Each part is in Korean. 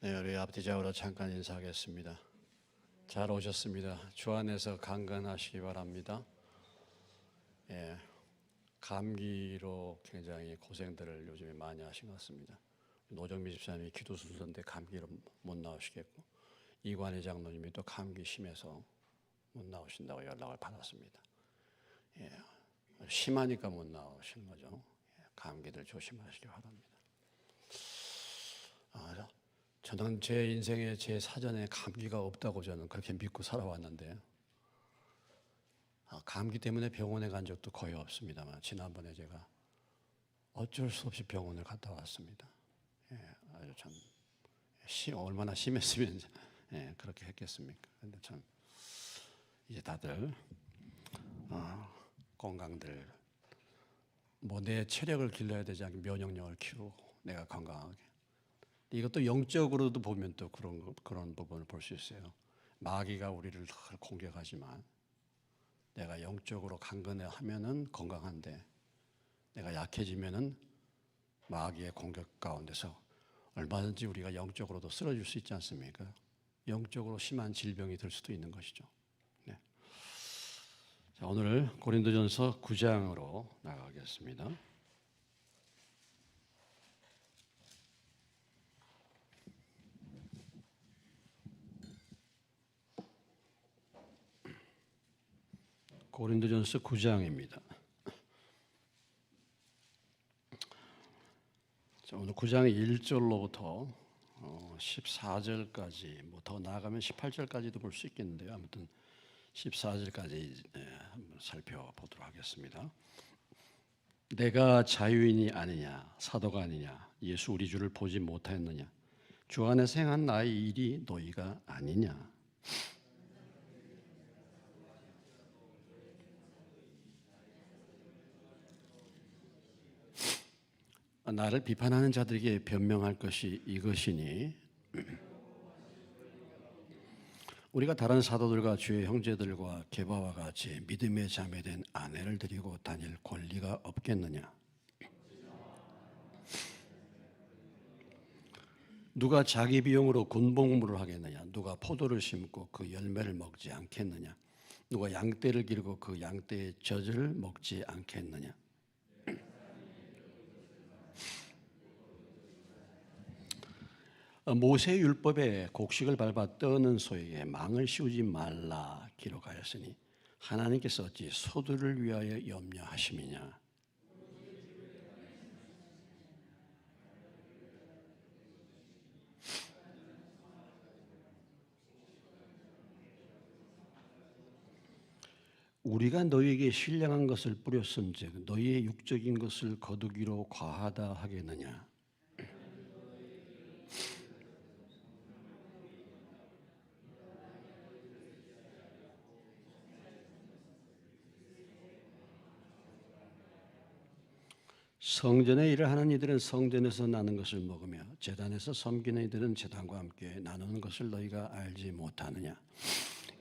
네, 우리 앞뒤좌우로 잠깐 인사하겠습니다. 잘 오셨습니다. 주 안에서 강건하시기 바랍니다. 예, 감기로 굉장히 고생들을 요즘에 많이 하신 것 같습니다. 노정미 집사님이 기도 순서인데 감기로 못 나오시겠고, 이관희 장로님이 또 감기 심해서 못 나오신다고 연락을 받았습니다. 예, 심하니까 못 나오시는 거죠. 예, 감기들 조심하시기 바랍니다. 저는 제 인생에 제 사전에 감기가 없다고 저는 그렇게 믿고 살아왔는데, 감기 때문에 병원에 간 적도 거의 없습니다만 지난번에 제가 어쩔 수 없이 병원을 갔다 왔습니다. 예, 아주 참 얼마나 심했으면 그렇게 했겠습니까? 근데 참 이제 다들 건강들 뭐 내 체력을 길러야 되지 않게 면역력을 키우고 내가 건강하게. 이것도 영적으로도 보면 또 그런 부분을 볼 수 있어요. 마귀가 우리를 늘 공격하지만 내가 영적으로 강건해하면은 건강한데, 내가 약해지면은 마귀의 공격 가운데서 얼마든지 우리가 영적으로도 쓰러질 수 있지 않습니까? 영적으로 심한 질병이 들 수도 있는 것이죠. 네. 자, 오늘 고린도전서 9장으로 나가겠습니다. 고린도전서 9장입니다. 자, 오늘 9장의 1절로부터 14절까지, 뭐 더 나아가면 18절까지도 볼 수 있겠는데요. 아무튼 14절까지 한번 살펴보도록 하겠습니다. 내가 자유인이 아니냐, 사도가 아니냐, 예수 우리 주를 보지 못하였느냐, 주 안에서 행한 나의 일이 너희가 아니냐. 나를 비판하는 자들에게 변명할 것이 이것이니, 우리가 다른 사도들과 주의 형제들과 게바와 같이 믿음의 자매된 아내를 데리고 다닐 권리가 없겠느냐. 누가 자기 비용으로 군복무를 하겠느냐. 누가 포도를 심고 그 열매를 먹지 않겠느냐. 누가 양떼를 기르고 그 양떼의 젖을 먹지 않겠느냐. 모세 율법에 곡식을 밟아 떠는 소에게 망을 씌우지 말라 기록하였으니 하나님께서 어찌 소들을 위하여 염려하심이냐. 우리가 너희에게 신령한 것을 뿌렸은즉 너희의 육적인 것을 거두기로 과하다 하겠느냐. 성전의 일을 하는 이들은 성전에서 나는 것을 먹으며 제단에서 섬기는 이들은 제단과 함께 나누는 것을 너희가 알지 못하느냐.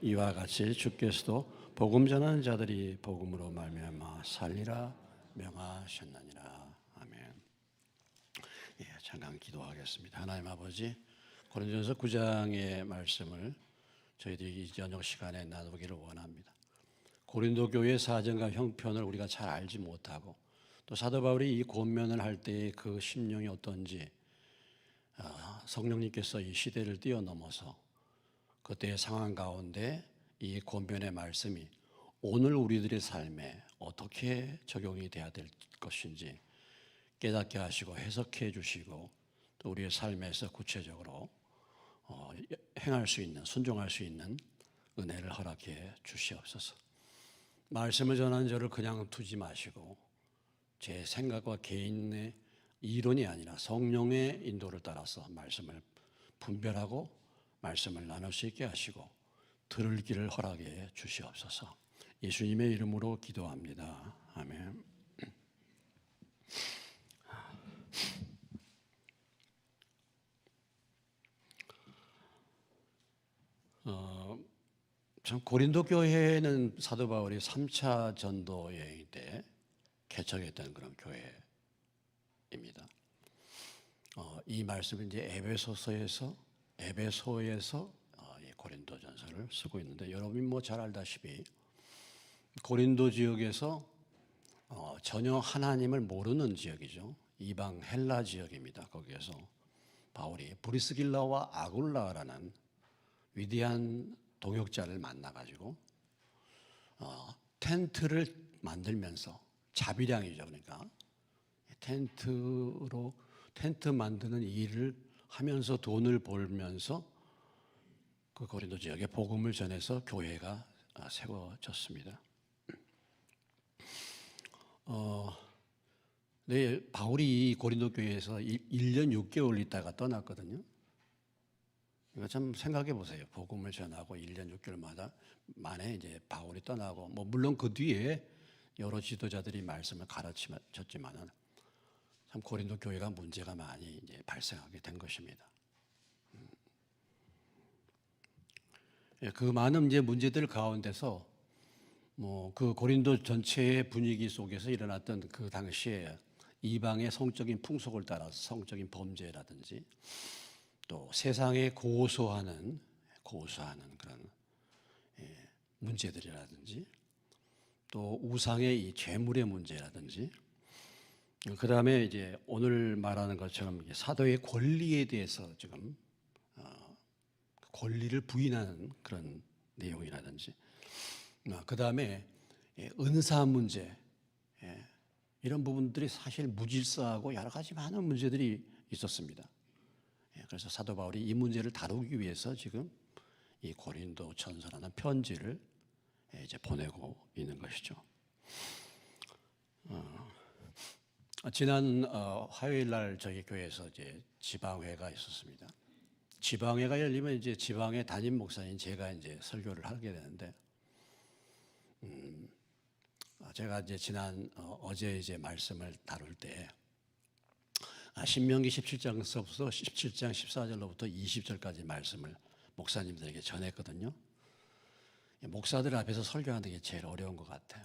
이와 같이 주께서도 복음 전하는 자들이 복음으로 말미암아 살리라 명하셨느니라. 아멘. 예, 잠깐 기도하겠습니다. 하나님 아버지, 고린도전서 9장의 말씀을 저희들이 이 저녁 시간에 나누기를 원합니다. 고린도 교회 사정과 형편을 우리가 잘 알지 못하고, 또 사도 바울이 이 권면을 할 때의 그 심령이 어떤지 성령님께서 이 시대를 뛰어넘어서 그때의 상황 가운데 이 권면의 말씀이 오늘 우리들의 삶에 어떻게 적용이 돼야 될 것인지 깨닫게 하시고 해석해 주시고, 또 우리의 삶에서 구체적으로 행할 수 있는, 순종할 수 있는 은혜를 허락해 주시옵소서. 말씀을 전하는 저를 그냥 두지 마시고 제 생각과 개인의 이론이 아니라 성령의 인도를 따라서 말씀을 분별하고 말씀을 나눌 수 있게 하시고 들을 길을 허락해 주시옵소서. 예수님의 이름으로 기도합니다. 아멘. 참 고린도 교회는 사도 바울이 3차 전도 여행 때 개척했던 그런 교회입니다. 이 말씀을 이제 에베소서에서 에베소에서 이 고린도전서를 쓰고 있는데, 여러분이 뭐 잘 알다시피 고린도 지역에서 전혀 하나님을 모르는 지역이죠. 이방 헬라 지역입니다. 거기에서 바울이 브리스길라와 아굴라라는 위대한 동역자를 만나가지고 텐트를 만들면서, 자비량이죠. 그러니까 텐트 만드는 일을 하면서 돈을 벌면서 그 고린도 지역에 복음을 전해서 교회가 세워졌습니다. 네, 바울이 이 고린도 교회에서 1년 6개월 있다가 떠났거든요. 그러니까 참 생각해 보세요. 복음을 전하고 1년 6개월 만에 이제 바울이 떠나고, 뭐 물론 그 뒤에 여러 지도자들이 말씀을 가르쳤지만은 참 고린도 교회가 문제가 많이 이제 발생하게 된 것입니다. 그 많은 이제 문제들 가운데서 뭐 그 고린도 전체의 분위기 속에서 일어났던 그 당시에 이방의 성적인 풍속을 따라서 성적인 범죄라든지, 또 세상에 고소하는 그런 문제들이라든지, 또 우상의 이 죄물의 문제라든지, 그 다음에 이제 오늘 말하는 것처럼 사도의 권리에 대해서 지금 권리를 부인하는 그런 내용이라든지, 그 다음에 은사 문제, 이런 부분들이 사실 무질서하고 여러 가지 많은 문제들이 있었습니다. 그래서 사도 바울이 이 문제를 다루기 위해서 지금 이 고린도 전서라는 편지를 이제 보내고 있는 것이죠. 지난 화요일 날 저희 교회에서 이제 지방회가 있었습니다. 지방회가 열리면 이제 지방의 담임 목사인 제가 이제 설교를 하게 되는데, 제가 이제 어제 이제 말씀을 다룰 때 신명기 17장서부터 17장 14절로부터 20절까지 말씀을 목사님들에게 전했거든요. 목사들 앞에서 설교하는 게 제일 어려운 것 같아요.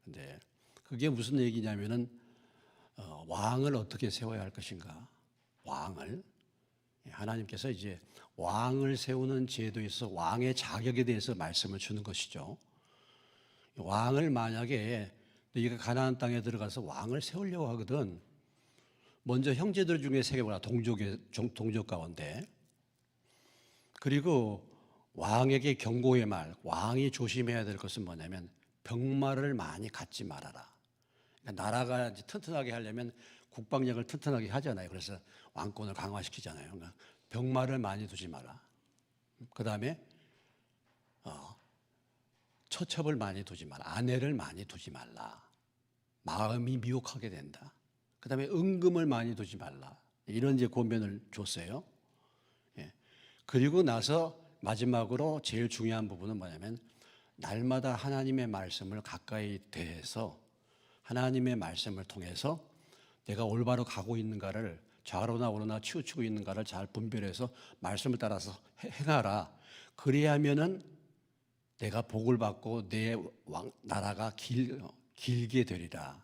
근데 그게 무슨 얘기냐면은 왕을 어떻게 세워야 할 것인가? 왕을 하나님께서 이제 왕을 세우는 제도에서 왕의 자격에 대해서 말씀을 주는 것이죠. 왕을 만약에 네가 가나안 땅에 들어가서 왕을 세우려고 하거든, 먼저 형제들 중에 세워라. 동족 가운데. 그리고 왕에게 경고의 말, 왕이 조심해야 될 것은 뭐냐면 병마를 많이 갖지 말아라. 그러니까 나라가 이제 튼튼하게 하려면 국방력을 튼튼하게 하잖아요. 그래서 왕권을 강화시키잖아요. 그러니까 병마를 많이 두지 마라. 그 다음에 처첩을 많이 두지 말라. 아내를 많이 두지 말라. 마음이 미혹하게 된다. 그 다음에 은금을 많이 두지 말라. 이런 이제 권면을 줬어요. 그리고 나서 마지막으로 제일 중요한 부분은 뭐냐면 날마다 하나님의 말씀을 가까이 대해서 하나님의 말씀을 통해서 내가 올바로 가고 있는가를, 좌로나 우로나 치우치고 있는가를 잘 분별해서 말씀을 따라서 행하라. 그래야면은 내가 복을 받고 내 나라가 길게 되리라.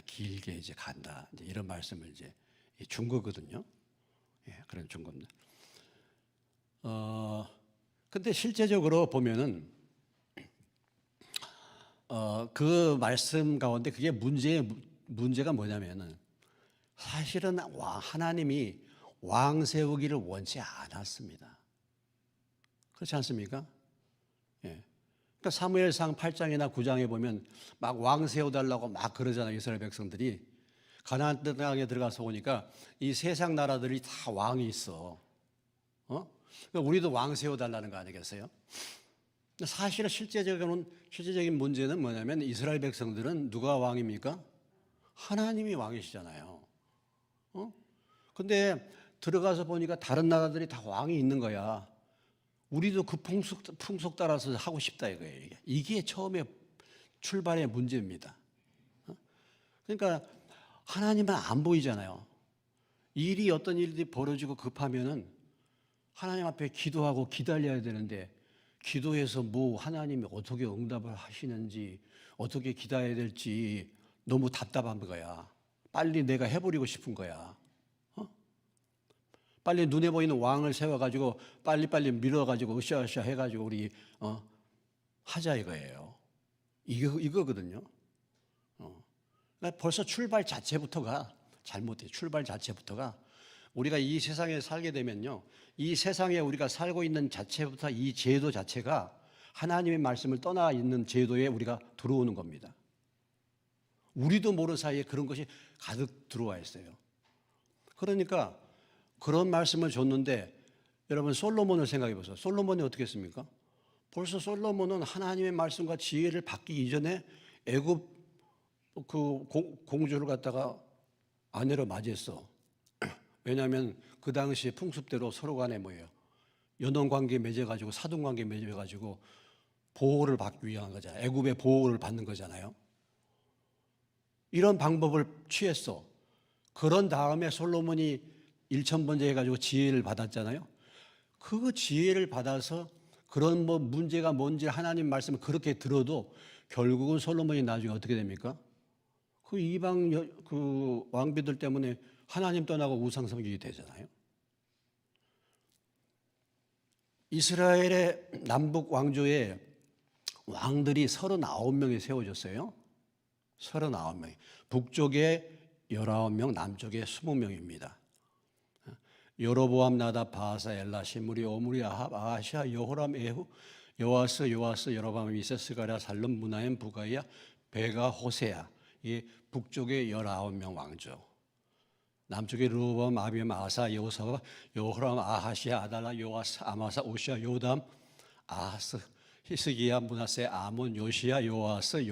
길게 이제 간다. 이제 이런 말씀을 이제 준 거거든요. 그런 준 겁니다. 근데 실제적으로 보면은 그 말씀 가운데 그게 문제가 뭐냐면은 사실은 하나님이 왕 세우기를 원치 않았습니다. 그렇지 않습니까? 그러니까 사무엘상 8장이나 9장에 보면 막 왕 세워달라고 막 그러잖아요. 이스라엘 백성들이 가나안 땅에 들어가서 보니까 이 세상 나라들이 다 왕이 있어. 그러니까 우리도 왕 세워달라는 거 아니겠어요? 사실은 실제적인 문제는 뭐냐면 이스라엘 백성들은 누가 왕입니까? 하나님이 왕이시잖아요. 근데 들어가서 보니까 다른 나라들이 다 왕이 있는 거야. 우리도 그 풍속 따라서 하고 싶다 이거예요. 이게 처음에 출발의 문제입니다. 그러니까 하나님은 안 보이잖아요. 어떤 일이 벌어지고 급하면은 하나님 앞에 기도하고 기다려야 되는데, 기도해서 뭐 하나님이 어떻게 응답을 하시는지, 어떻게 기다려야 될지 너무 답답한 거야. 빨리 내가 해버리고 싶은 거야. 빨리 눈에 보이는 왕을 세워가지고 빨리빨리 밀어가지고 으쌰으쌰 해가지고 우리 하자 이거예요. 이거거든요. 그러니까 벌써 출발 자체부터가 잘못돼요. 출발 자체부터가 우리가 이 세상에 살게 되면요, 이 세상에 우리가 살고 있는 자체부터 이 제도 자체가 하나님의 말씀을 떠나 있는 제도에 우리가 들어오는 겁니다. 우리도 모르는 사이에 그런 것이 가득 들어와 있어요. 그러니까 그런 말씀을 줬는데 여러분 솔로몬을 생각해 보세요. 솔로몬이 어떻게 했습니까? 벌써 솔로몬은 하나님의 말씀과 지혜를 받기 이전에 애굽 그 공주를 갖다가 아내로 맞이했어. 왜냐하면 그 당시에 풍습대로 서로 간에 뭐예요? 연원관계 맺어가지고 사돈관계 맺어가지고 보호를 받기 위한 거잖아요. 애굽의 보호를 받는 거잖아요. 이런 방법을 취했어. 그런 다음에 솔로몬이 일천번제 해가지고 지혜를 받았잖아요. 그 지혜를 받아서 그런 뭐 문제가 뭔지 하나님 말씀을 그렇게 들어도 결국은 솔로몬이 나중에 어떻게 됩니까? 그 이방 그 왕비들 때문에 하나님 떠나고 우상 섬기게 되잖아요. 이스라엘의 남북 왕조에 왕들이 39명이 세워졌어요. 39명. 북쪽에 19명, 남쪽에 20명입니다. 여로보암, 나답, 바하사, 엘라, 시므리, 오므리, 아합, 아하시아, 여호람, 에후, 요아스, 여로보암, 이세스가랴, 살름, 무나임, 부가이야, 베가, 호세야. 이 북쪽에 19명 왕조. 남쪽에 르호보암, 아비암, 아사, 여호사바, 여호람, 아하시아, 아달라, 요아스, 아마사, 오시아, 요담, 아하스, 히스기야, 문하세, 아몬, 요시야, 요아스,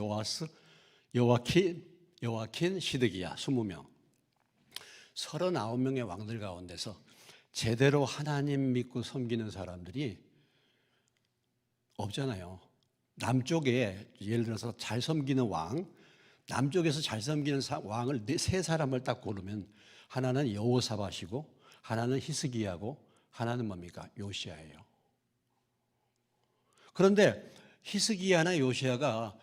요아킨, 시드기야. 20명. 39명의 왕들 가운데서 제대로 하나님 믿고 섬기는 사람들이 없잖아요. 남쪽에 예를 들어서 잘 섬기는 왕, 남쪽에서 잘 섬기는 왕을 세 사람을 딱 고르면 하나는 여호사밧이고 하나는 히스기야고 하나는 뭡니까? 요시야예요. 그런데 히스기야나 요시야가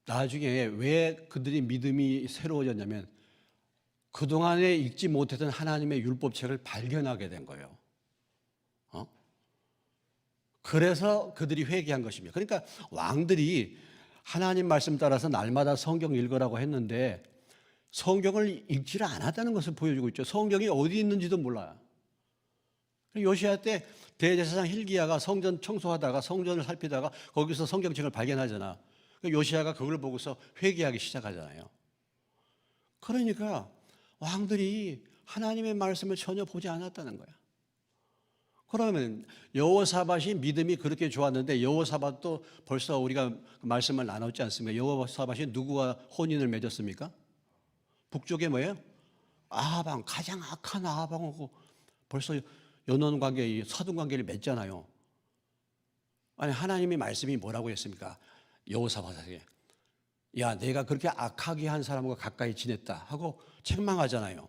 나중에 왜 그들이 믿음이 새로워졌냐면 그동안에 읽지 못했던 하나님의 율법책을 발견하게 된 거예요. 그래서 그들이 회개한 것입니다. 그러니까 왕들이 하나님 말씀 따라서 날마다 성경 읽으라고 했는데 성경을 읽지를 않았다는 것을 보여주고 있죠. 성경이 어디 있는지도 몰라요. 요시야 때 대제사장 hil기야가 성전 청소하다가 성전을 살피다가 거기서 성경책을 발견하잖아. 요시야가 그걸 보고서 회개하기 시작하잖아요. 그러니까 왕들이 하나님의 말씀을 전혀 보지 않았다는 거야. 그러면 여호사밧이 믿음이 그렇게 좋았는데 여호사밧도 벌써 우리가 말씀을 나눴지 않습니까? 여호사밧이 누구와 혼인을 맺었습니까? 북쪽에 뭐예요? 아하방, 가장 악한 아하방하고 벌써 연원관계, 사돈관계를 맺잖아요. 아니 하나님의 말씀이 뭐라고 했습니까? 여호사밧에게 야 내가 그렇게 악하게 한 사람과 가까이 지냈다 하고 책망하잖아요.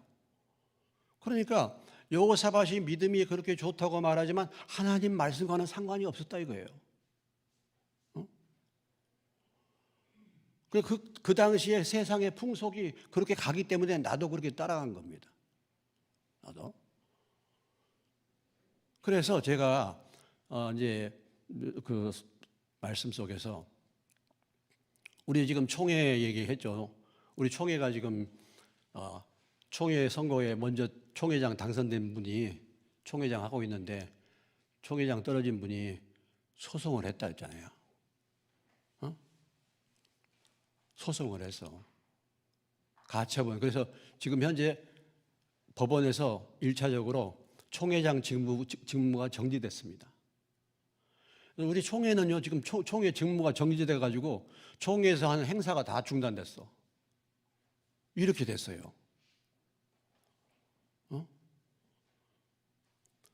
그러니까 여호사밧이 믿음이 그렇게 좋다고 말하지만 하나님 말씀과는 상관이 없었다 이거예요. 그 당시에 세상의 풍속이 그렇게 가기 때문에 나도 그렇게 따라간 겁니다. 나도. 그래서 제가 이제 그 말씀 속에서 우리 지금 총회 얘기했죠. 우리 총회가 지금 총회 선거에 먼저 총회장 당선된 분이 총회장 하고 있는데 총회장 떨어진 분이 소송을 했다 했잖아요. 소송을 해서 가처분. 그래서 지금 현재 법원에서 1차적으로 총회장 직무가 정지됐습니다. 우리 총회는요 지금 총회 직무가 정지돼 가지고 총회에서 하는 행사가 다 중단됐어. 이렇게 됐어요.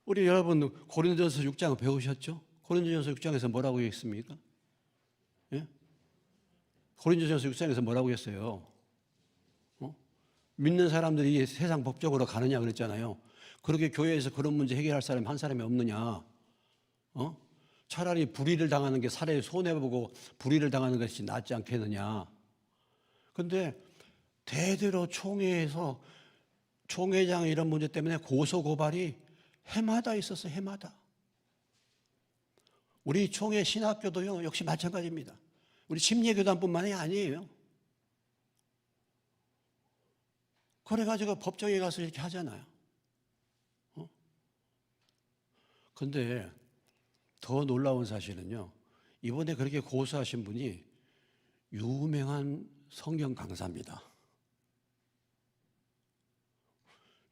우리 여러분 고린도전서 6장 배우셨죠? 고린도전서 6장에서 뭐라고 했습니까? 예? 고린도전서 6장에서 뭐라고 했어요? 믿는 사람들이 세상 법적으로 가느냐 그랬잖아요. 그렇게 교회에서 그런 문제 해결할 사람이 한 사람이 없느냐? 차라리 불의를 당하는 게 사례에 손해보고 불의를 당하는 것이 낫지 않겠느냐? 근데 대대로 총회에서 총회장 이런 문제 때문에 고소 고발이 해마다 있었어요. 해마다. 우리 총회 신학교도요 역시 마찬가지입니다. 우리 침례교단뿐만이 아니에요. 그래가지고 법정에 가서 이렇게 하잖아요. 그런데 더 놀라운 사실은요, 이번에 그렇게 고소하신 분이 유명한 성경 강사입니다.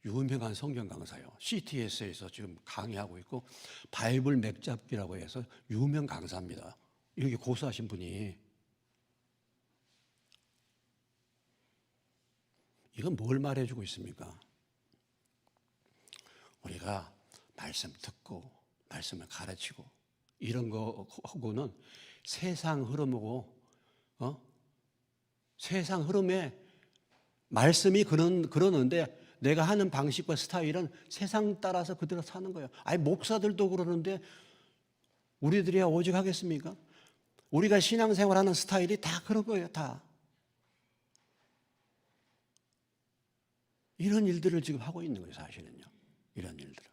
유명한 성경 강사요. CTS에서 지금 강의하고 있고 바이블 맥잡기라고 해서 유명 강사입니다. 이렇게 고소하신 분이. 이건 뭘 말해주고 있습니까? 우리가 말씀 듣고 말씀을 가르치고 이런 거하고는 세상 흐름하고 세상 흐름에 말씀이 그러는데 내가 하는 방식과 스타일은 세상 따라서 그대로 사는 거예요. 아니 목사들도 그러는데 우리들이야 오직 하겠습니까? 우리가 신앙생활하는 스타일이 다 그런 거예요. 다. 이런 일들을 지금 하고 있는 거예요. 사실은요. 이런 일들을.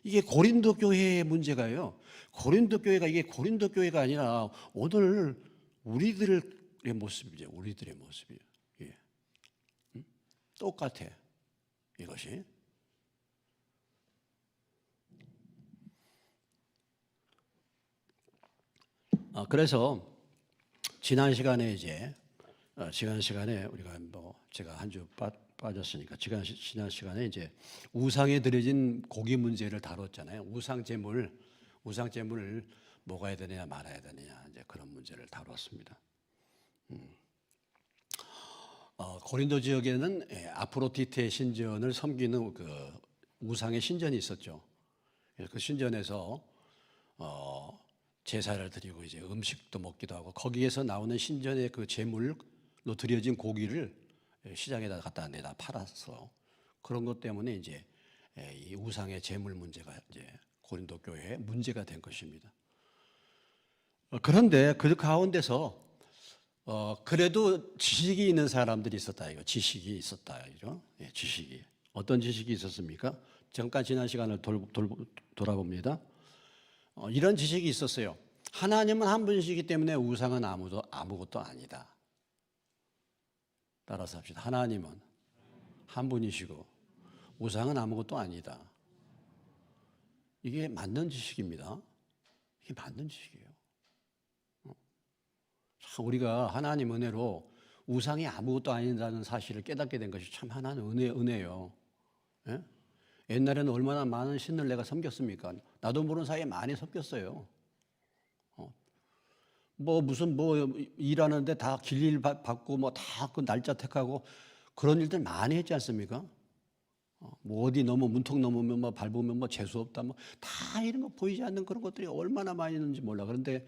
이게 고린도 교회의 문제가요. 고린도 교회가 이게 고린도 교회가 아니라 오늘 우리들의 모습이죠. 우리들의 모습이에요. 예. 똑같아. 이것이. 그래서 지난 시간에 우리가 제가 한 주 빠졌으니까 지난 시간에 이제 우상에 드려진 고기 문제를 다뤘잖아요. 우상 제물을 먹어야 되느냐 말아야 되느냐 이제 그런 문제를 다뤘습니다. 고린도 지역에는 아프로디테 신전을 섬기는 그 우상의 신전이 있었죠. 그 신전에서 제사를 드리고 이제 음식도 먹기도 하고 거기에서 나오는 신전의 그 제물로 드려진 고기를 시장에다 갖다 내다 팔아서 그런 것 때문에 이제 이 우상의 제물 문제가 이제 고린도 교회에 문제가 된 것입니다. 그런데 그 가운데서 그래도 지식이 있는 사람들이 있었다 이거. 지식이 있었다 이죠. 예, 지식이 어떤 지식이 있었습니까? 잠깐 지난 시간을 돌아봅니다. 이런 지식이 있었어요. 하나님은 한 분이시기 때문에 우상은 아무것도 아니다. 따라서 합시다. 하나님은 한 분이시고 우상은 아무것도 아니다. 이게 맞는 지식입니다. 이게 맞는 지식이에요. 우리가 하나님 은혜로 우상이 아무것도 아니다는 사실을 깨닫게 된 것이 참 하나는 은혜예요. 예? 옛날에는 얼마나 많은 신을 내가 섬겼습니까? 나도 모르는 사이에 많이 섬겼어요. 무슨 일하는데 다 길일 받고 다 그 날짜 택하고 그런 일들 많이 했지 않습니까? 어디 문턱 넘으면 밟으면 재수 없다 다 이런 거 보이지 않는 그런 것들이 얼마나 많이 있는지 몰라. 그런데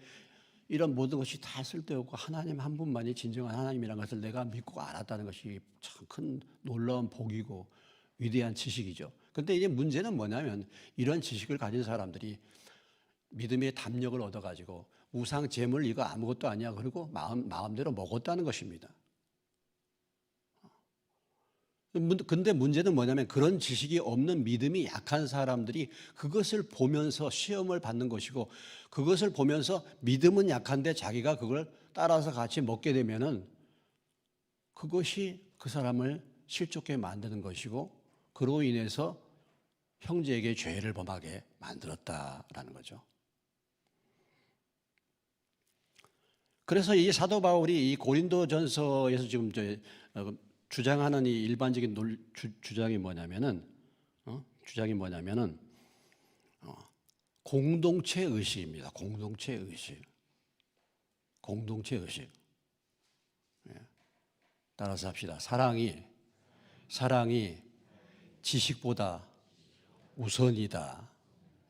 이런 모든 것이 다 쓸데없고 하나님 한 분만이 진정한 하나님이라는 것을 내가 믿고 알았다는 것이 참 큰 놀라운 복이고 위대한 지식이죠. 그런데 이제 문제는 뭐냐면 이런 지식을 가진 사람들이 믿음의 담력을 얻어가지고 우상 제물 이거 아무것도 아니야 그리고 마음대로 먹었다는 것입니다. 근데 문제는 뭐냐면 그런 지식이 없는 믿음이 약한 사람들이 그것을 보면서 시험을 받는 것이고 그것을 보면서 믿음은 약한데 자기가 그걸 따라서 같이 먹게 되면은 그것이 그 사람을 실족하게 만드는 것이고 그로 인해서 형제에게 죄를 범하게 만들었다라는 거죠. 그래서 이 사도 바울이 이 고린도전서에서 지금 주장하는 이 일반적인 주장이 뭐냐면은 공동체 의식입니다. 공동체 의식. 예. 따라서 합시다. 사랑이 지식보다 우선이다.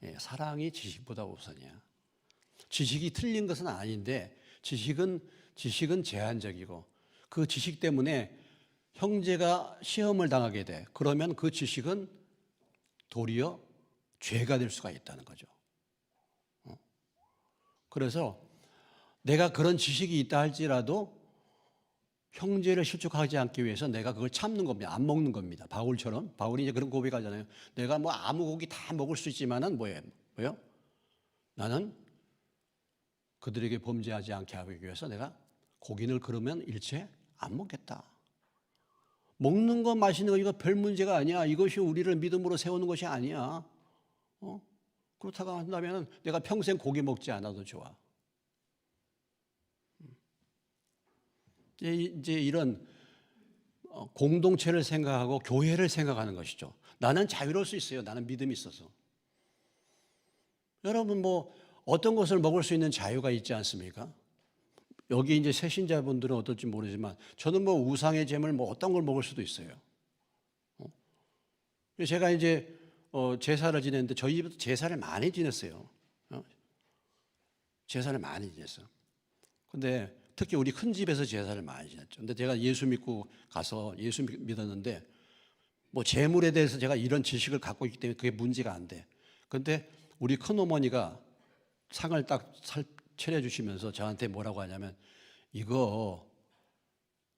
예, 사랑이 지식보다 우선이야. 지식이 틀린 것은 아닌데 지식은 제한적이고 그 지식 때문에 형제가 시험을 당하게 돼. 그러면 그 지식은 도리어 죄가 될 수가 있다는 거죠. 그래서 내가 그런 지식이 있다 할지라도 형제를 실족하지 않기 위해서 내가 그걸 참는 겁니다. 안 먹는 겁니다. 바울처럼. 바울이 이제 그런 고백하잖아요. 내가 뭐 아무 고기 다 먹을 수 있지만은 뭐예요? 나는 그들에게 범죄하지 않게 하기 위해서 내가 고기를 그러면 일체 안 먹겠다. 먹는 거 마시는 거 이거 별 문제가 아니야. 이것이 우리를 믿음으로 세우는 것이 아니야. 그렇다고 한다면 내가 평생 고기 먹지 않아도 좋아. 이제 이런 공동체를 생각하고 교회를 생각하는 것이죠. 나는 자유로울 수 있어요. 나는 믿음이 있어서. 여러분 뭐 어떤 것을 먹을 수 있는 자유가 있지 않습니까? 여기 이제 새신자분들은 어떨지 모르지만 저는 뭐 우상의 제물 뭐 어떤 걸 먹을 수도 있어요. 제가 이제 제사를 지냈는데 저희 집도 제사를 많이 지냈어요. 제사를 많이 지냈어요. 근데 특히 우리 큰 집에서 제사를 많이 지냈죠. 근데 제가 예수 믿고 가서 예수 믿었는데 뭐 제물에 대해서 제가 이런 지식을 갖고 있기 때문에 그게 문제가 안 돼. 근데 우리 큰 어머니가 상을 딱 차려주시면서 저한테 뭐라고 하냐면 이거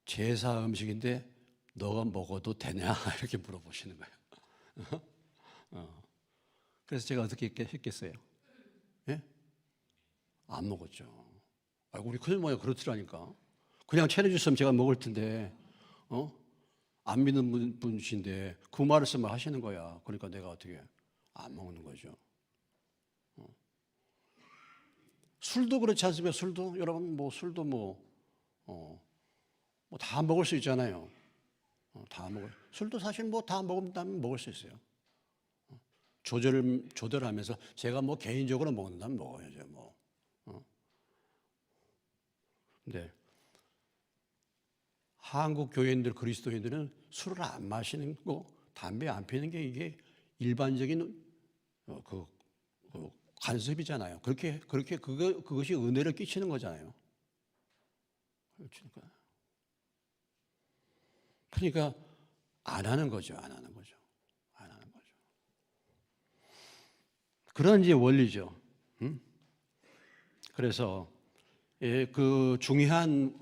제사 음식인데 너가 먹어도 되냐 이렇게 물어보시는 거예요. 그래서 제가 어떻게 했겠어요? 예? 안 먹었죠. 우리 큰어머니가 그렇더라니까. 그냥 차려주셨으면 제가 먹을 텐데, 안 믿는 분이신데 그 말씀을 하시는 거야. 그러니까 내가 어떻게 안 먹는 거죠. 술도 그렇지 않습니까? 술도 여러분 뭐 술도 뭐 다 먹을 수 있잖아요. 다 먹을. 술도 사실 뭐 다 먹는다면 먹을 수 있어요. 조절하면서 제가 뭐 개인적으로 먹는다면 먹어야죠. 뭐. 근데 한국 교회인들 그리스도인들은 술을 안 마시는 거, 담배 안 피는 게 이게 일반적인 그 관습이잖아요. 그것이 은혜를 끼치는 거잖아요. 그러니까 안 하는 거죠. 그런 이제 원리죠. 그래서 그 중요한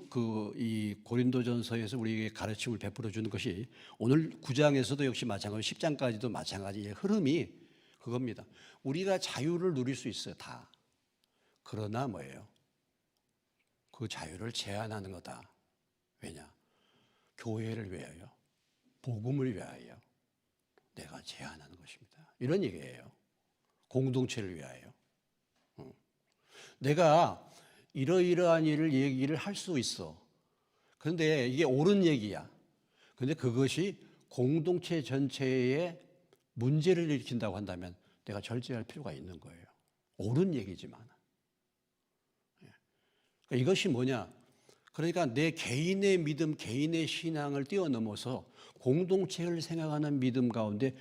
이 고린도전서에서 우리에게 가르침을 베풀어 주는 것이 오늘 9장에서도 역시 마찬가지, 10장까지도 마찬가지의 흐름이 그겁니다. 우리가 자유를 누릴 수 있어요, 다. 그러나 뭐예요? 그 자유를 제한하는 거다. 왜냐? 교회를 위하여, 복음을 위하여 내가 제한하는 것입니다. 이런 얘기예요. 공동체를 위하여. 내가 이러이러한 일을 얘기를 할 수 있어. 그런데 이게 옳은 얘기야. 그런데 그것이 공동체 전체에 문제를 일으킨다고 한다면 내가 절제할 필요가 있는 거예요. 옳은 얘기지만. 그러니까 이것이 뭐냐? 그러니까 내 개인의 믿음, 개인의 신앙을 뛰어넘어서 공동체를 생각하는 믿음 가운데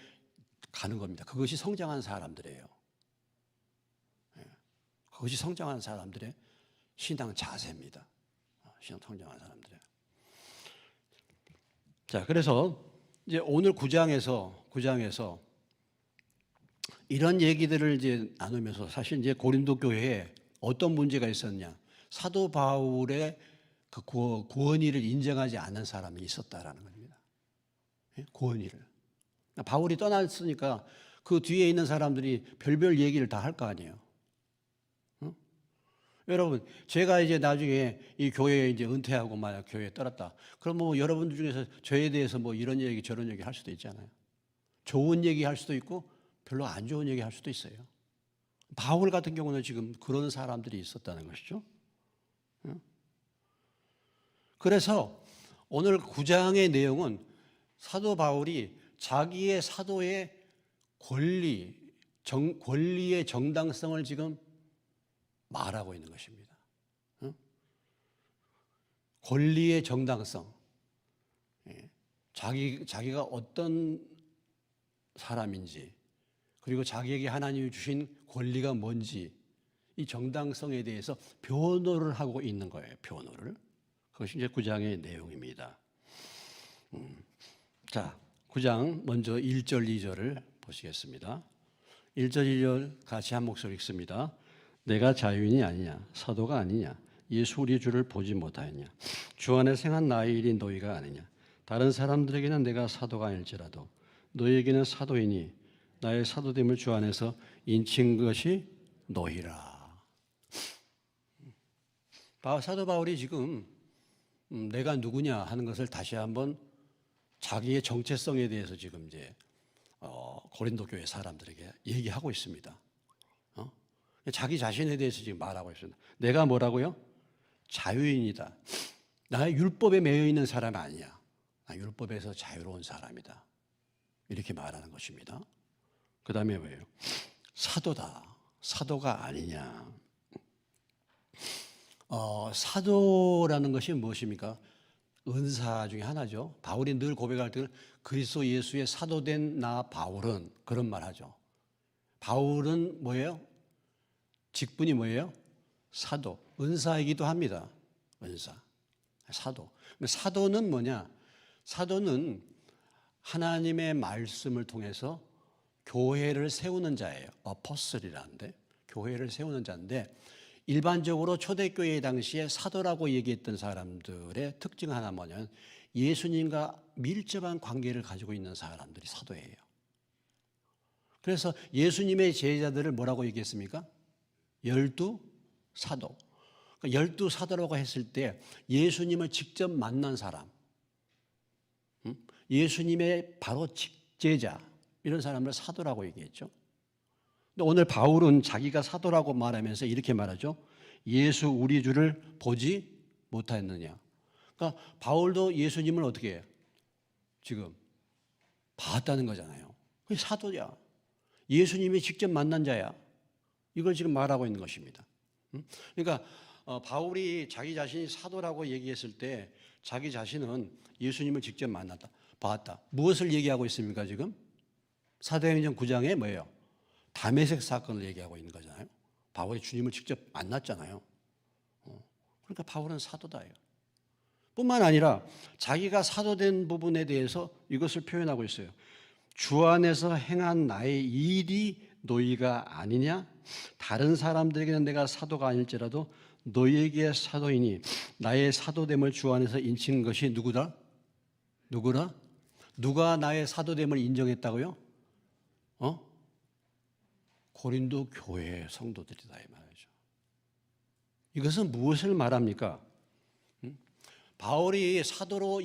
가는 겁니다. 그것이 성장한 사람들이에요. 그것이 성장한 사람들의 신앙 자세입니다. 신앙 성장한 사람들의. 자, 그래서 이제 오늘 9장에서 이런 얘기들을 이제 나누면서 사실 이제 고린도 교회에 어떤 문제가 있었냐? 사도 바울의 그 구원의를 인정하지 않는 사람이 있었다라는 겁니다. 구원의를. 바울이 떠났으니까 그 뒤에 있는 사람들이 별별 얘기를 다 할 거 아니에요. 여러분, 제가 이제 나중에 이 교회에 이제 은퇴하고 만약 교회에 떠났다. 그럼 뭐 여러분들 중에서 저에 대해서 뭐 이런 얘기 저런 얘기 할 수도 있잖아요. 좋은 얘기 할 수도 있고 별로 안 좋은 얘기 할 수도 있어요. 바울 같은 경우는 지금 그런 사람들이 있었다는 것이죠. 그래서 오늘 9장의 내용은 사도 바울이 자기의 사도의 권리의 정당성을 지금 말하고 있는 것입니다. 권리의 정당성. 자기가 어떤 사람인지, 그리고 자기에게 하나님이 주신 권리가 뭔지, 이 정당성에 대해서 변호를 하고 있는 거예요. 변호를. 그것이 이제 9장의 내용입니다. 자, 9장 먼저 1절, 2절을 보시겠습니다. 1절, 2절 같이 한 목소리 읽습니다. 내가 자유인이 아니냐, 사도가 아니냐, 예수 우리 주를 보지 못하였냐? 주 안에서 행한 나의 일이 너희가 아니냐? 다른 사람들에게는 내가 사도가 아닐지라도 너희에게는 사도이니 나의 사도됨을 주 안에서 인친 것이 너희라. 사도 바울이 지금 내가 누구냐 하는 것을 다시 한번 자기의 정체성에 대해서 지금 이제 고린도 교회 사람들에게 얘기하고 있습니다. 자기 자신에 대해서 지금 말하고 있습니다. 내가 뭐라고요? 자유인이다. 나의 율법에 매여 있는 사람 아니야. 나 율법에서 자유로운 사람이다. 이렇게 말하는 것입니다. 그 다음에 뭐예요? 사도다. 사도가 아니냐. 사도라는 것이 무엇입니까? 은사 중에 하나죠. 바울이 늘 고백할 때는 그리스도 예수의 사도된 나 바울은 그런 말 하죠. 바울은 뭐예요? 직분이 뭐예요? 사도. 은사이기도 합니다. 은사. 사도. 사도는 뭐냐? 사도는 하나님의 말씀을 통해서 교회를 세우는 자예요. 어퍼슬이라는데 교회를 세우는 자인데 일반적으로 초대교회 당시에 사도라고 얘기했던 사람들의 특징 하나 뭐냐면 예수님과 밀접한 관계를 가지고 있는 사람들이 사도예요. 그래서 예수님의 제자들을 뭐라고 얘기했습니까? 12사도. 그러니까 12사도라고 했을 때 예수님을 직접 만난 사람, 예수님의 바로 직제자 이런 사람을 사도라고 얘기했죠. 근데 오늘 바울은 자기가 사도라고 말하면서 이렇게 말하죠. 예수 우리 주를 보지 못하였느냐. 그러니까 바울도 예수님을 어떻게 해요? 지금 봤다는 거잖아요. 그게 사도야. 예수님이 직접 만난 자야. 이걸 지금 말하고 있는 것입니다. 그러니까 바울이 자기 자신이 사도라고 얘기했을 때 자기 자신은 예수님을 직접 만났다, 봤다. 무엇을 얘기하고 있습니까 지금? 사도행전 9장에 뭐예요? 다메섹 사건을 얘기하고 있는 거잖아요. 바울이 주님을 직접 만났잖아요. 그러니까 바울은 사도다예요. 뿐만 아니라 자기가 사도된 부분에 대해서 이것을 표현하고 있어요. 주 안에서 행한 나의 일이 너희가 아니냐? 다른 사람들에게는 내가 사도가 아닐지라도 너희에게 사도이니 나의 사도됨을 주 안에서 인친 것이 누구다? 누구라? 누가 나의 사도됨을 인정했다고요? 고린도 교회 성도들이다 이 말이죠. 이것은 무엇을 말합니까? 바울이 사도로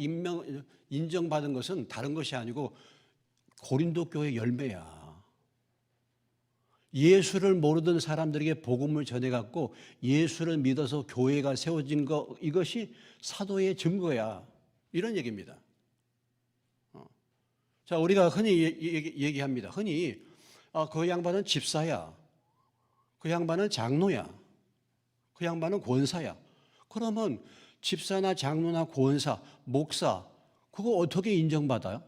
인정받은 것은 다른 것이 아니고 고린도 교회 열매야. 예수를 모르던 사람들에게 복음을 전해갖고 예수를 믿어서 교회가 세워진 것, 이것이 사도의 증거야. 이런 얘기입니다. 자, 우리가 흔히 얘기합니다. 흔히 그 양반은 집사야. 그 양반은 장로야. 그 양반은 권사야. 그러면 집사나 장로나 권사, 목사, 그거 어떻게 인정받아요?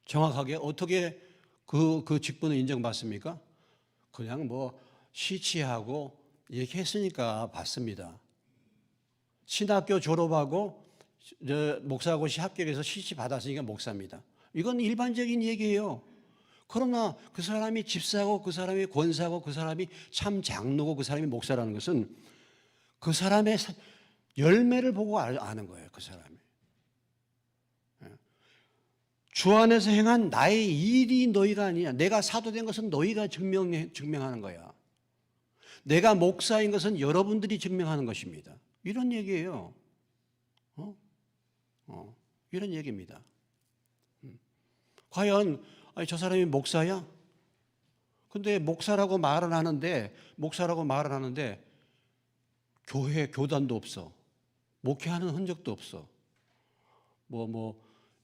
정확하게 어떻게 그 직분을 인정받습니까? 그냥 뭐 시치하고 얘기했으니까 받습니다. 신학교 졸업하고 목사고시 합격해서 시치 받았으니까 목사입니다. 이건 일반적인 얘기예요. 그러나 그 사람이 집사고 그 사람이 권사고 그 사람이 참 장로고 그 사람이 목사라는 것은 그 사람의 열매를 보고 아는 거예요. 그 사람이. 주 안에서 행한 나의 일이 너희가 아니냐. 내가 사도된 것은 너희가 증명하는 거야. 내가 목사인 것은 여러분들이 증명하는 것입니다. 이런 얘기예요. 이런 얘기입니다. 과연 저 사람이 목사야? 근데 목사라고 말은 하는데 교회 교단도 없어. 목회하는 흔적도 없어.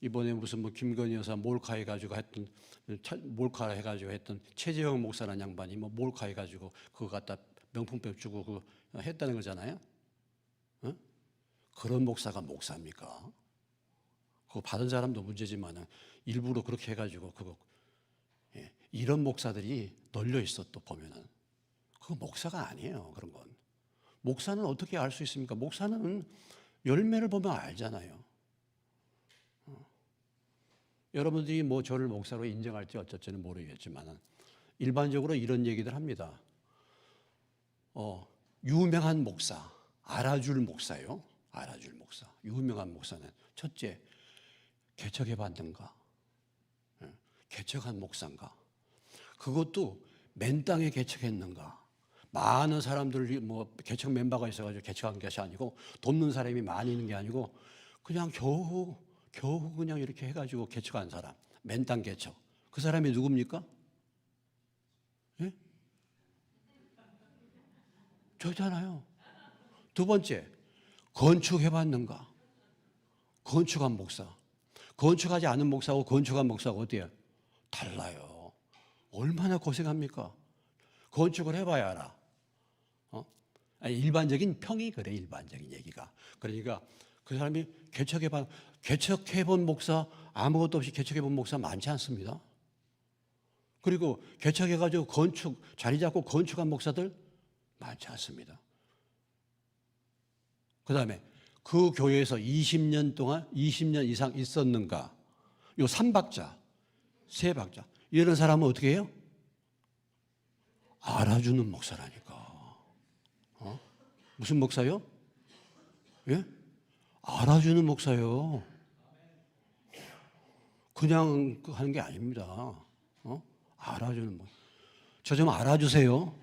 이번에 무슨 김건희 여사 몰카 해가지고 했던 최재형 목사라는 양반이 몰카 해가지고 그거 갖다 명품백 주고 그거 했다는 거잖아요. 그런 목사가 목사입니까? 그거 받은 사람도 문제지만 일부러 그렇게 해가지고 이런 목사들이 널려 있어. 또 보면은 그거 목사가 아니에요. 그런 건 목사는 어떻게 알 수 있습니까? 목사는 열매를 보면 알잖아요. 여러분들이 저를 목사로 인정할지 어쩔지는 모르겠지만 일반적으로 이런 얘기들 합니다. 유명한 목사, 알아줄 목사요. 알아줄 목사. 유명한 목사는 첫째, 개척해 봤는가? 개척한 목사인가? 그것도 맨 땅에 개척했는가? 많은 사람들이 뭐 개척 멤버가 있어가지고 개척한 것이 아니고 돕는 사람이 많이 있는 게 아니고 그냥 겨우 그냥 이렇게 해가지고 개척한 사람, 맨 땅 개척. 그 사람이 누굽니까? 예? 저잖아요. 두 번째, 건축해봤는가? 건축한 목사. 건축하지 않은 목사하고 건축한 목사가 어때요? 달라요. 얼마나 고생합니까? 건축을 해봐야 알아. 아니, 일반적인 평이 그래, 일반적인 얘기가. 그러니까 그 사람이 개척해본 목사, 아무것도 없이 개척해본 목사 많지 않습니다. 그리고 개척해가지고 자리 잡고 건축한 목사들 많지 않습니다. 그 다음에 그 교회에서 20년 동안, 20년 이상 있었는가? 요 3박자, 3박자. 이런 사람은 어떻게 해요? 알아주는 목사라니까. 무슨 목사요? 예? 알아주는 목사요. 그냥 하는 게 아닙니다. 알아주는 목사. 저 좀 알아주세요.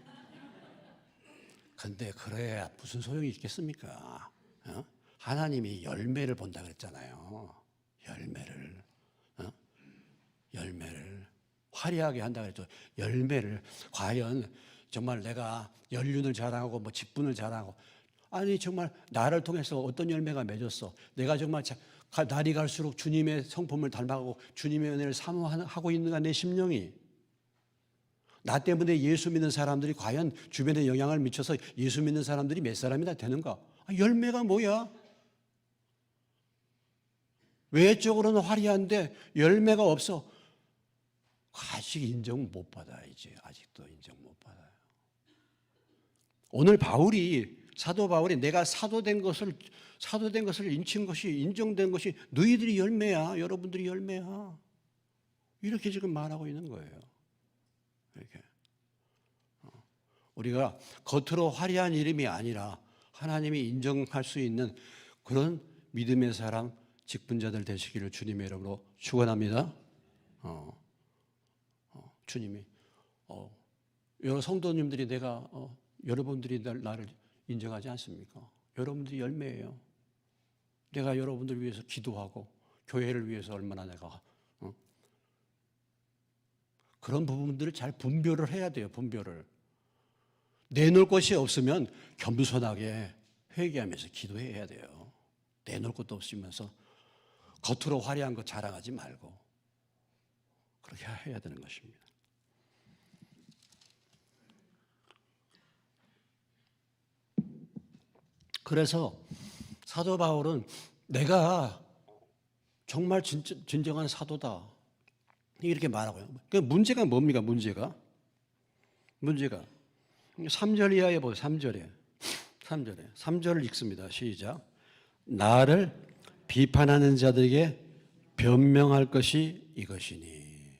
근데 그래야 무슨 소용이 있겠습니까? 하나님이 열매를 본다 그랬잖아요. 열매를 화려하게 한다 그랬죠. 열매를 과연 정말 내가 연륜을 자랑하고 뭐 직분을 자랑하고 아니 정말 나를 통해서 어떤 열매가 맺었어. 내가 정말 날이 갈수록 주님의 성품을 닮아가고 주님의 은혜를 사모하고 있는가 내 심령이. 나 때문에 예수 믿는 사람들이 과연 주변에 영향을 미쳐서 예수 믿는 사람들이 몇 사람이나 되는가? 열매가 뭐야? 외적으로는 화려한데 열매가 없어. 아직 인정 못 받아 이제. 아직도 인정 못 받아요. 오늘 사도 바울이 내가 사도된 것을 인정된 것이 너희들이 열매야. 여러분들이 열매야. 이렇게 지금 말하고 있는 거예요. 이렇게. 우리가 겉으로 화려한 이름이 아니라 하나님이 인정할 수 있는 그런 믿음의 사람, 직분자들 되시기를 주님의 이름으로 축원합니다. 주님이 여러 성도님들이 여러분들이 나를 인정하지 않습니까? 여러분들이 열매예요. 내가 여러분들을 위해서 기도하고 교회를 위해서 얼마나 내가 그런 부분들을 잘 분별을 해야 돼요. 분별을. 내놓을 것이 없으면 겸손하게 회개하면서 기도해야 돼요. 내놓을 것도 없으면서 겉으로 화려한 거 자랑하지 말고 그렇게 해야 되는 것입니다. 그래서 사도 바울은 내가 정말 진정한 사도다 이렇게 말하고요. 그 문제가 뭡니까? 문제가 3절 이하에 보세요. 3절을 읽습니다. 시작. 나를 비판하는 자들에게 변명할 것이 이것이니.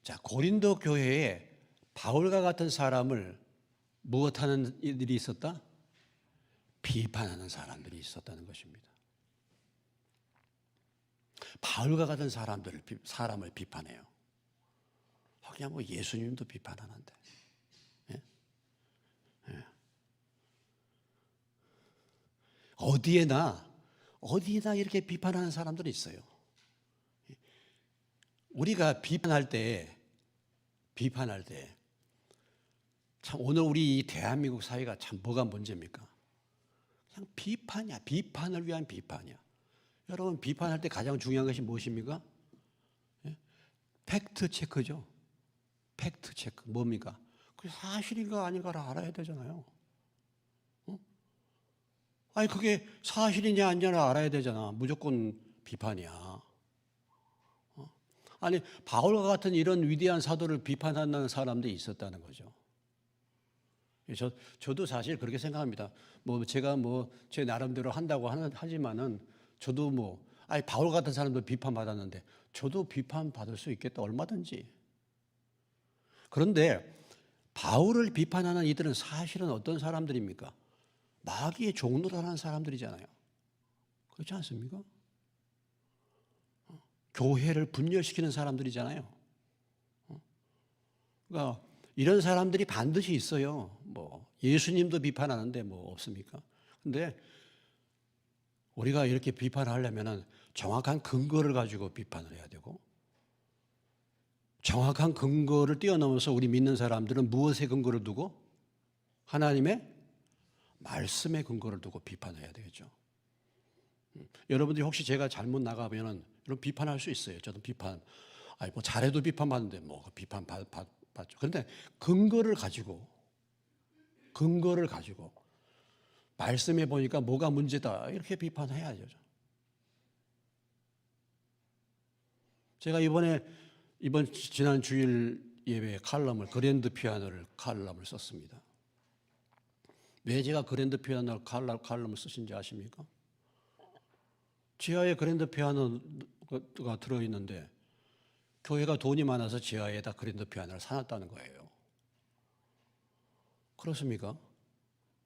자, 고린도 교회에 바울과 같은 사람을 무엇하는 이들이 있었다? 비판하는 사람들이 있었다는 것입니다. 바울과 같은 사람을 비판해요. 그냥 뭐 예수님도 비판하는데. 예? 예. 어디에나 이렇게 비판하는 사람들이 있어요. 우리가 비판할 때 참 오늘 우리 이 대한민국 사회가 참 뭐가 문제입니까? 그냥 비판이야. 비판을 위한 비판이야. 여러분 비판할 때 가장 중요한 것이 무엇입니까? 예? 팩트 체크죠. 팩트 체크 뭡니까? 그게 사실인가 아닌가를 알아야 되잖아요. 아니 그게 사실이냐 아니냐를 알아야 되잖아. 무조건 비판이야. 아니 바울과 같은 이런 위대한 사도를 비판하는 사람들이 있었다는 거죠. 저도 사실 그렇게 생각합니다. 제가 제 나름대로 한다고 하지만은 저도 바울 같은 사람도 비판받았는데 저도 비판받을 수 있겠다 얼마든지. 그런데 바울을 비판하는 이들은 사실은 어떤 사람들입니까? 마귀의 종노릇하는 사람들이잖아요. 그렇지 않습니까? 교회를 분열시키는 사람들이잖아요. 그러니까 이런 사람들이 반드시 있어요. 뭐 예수님도 비판하는데 뭐 없습니까? 근데 우리가 이렇게 비판을 하려면은 정확한 근거를 가지고 비판을 해야 되고, 정확한 근거를 뛰어넘어서 우리 믿는 사람들은 무엇의 근거를 두고? 하나님의 말씀의 근거를 두고 비판해야 되겠죠. 여러분들이 혹시 제가 잘못 나가면은 여러분 비판할 수 있어요. 저도 비판, 아니 뭐 잘해도 비판받는데 뭐 비판 받죠. 그런데 근거를 가지고 말씀해 보니까 뭐가 문제다 이렇게 비판해야죠. 제가 이번 지난 주일 예배 칼럼을 그랜드 피아노를 칼럼을 썼습니다. 왜 제가 그랜드 피아노 칼럼을 쓰신지 아십니까? 지하에 그랜드 피아노가 들어있는데 교회가 돈이 많아서 지하에다 그랜드 피아노를 사놨다는 거예요. 그렇습니까?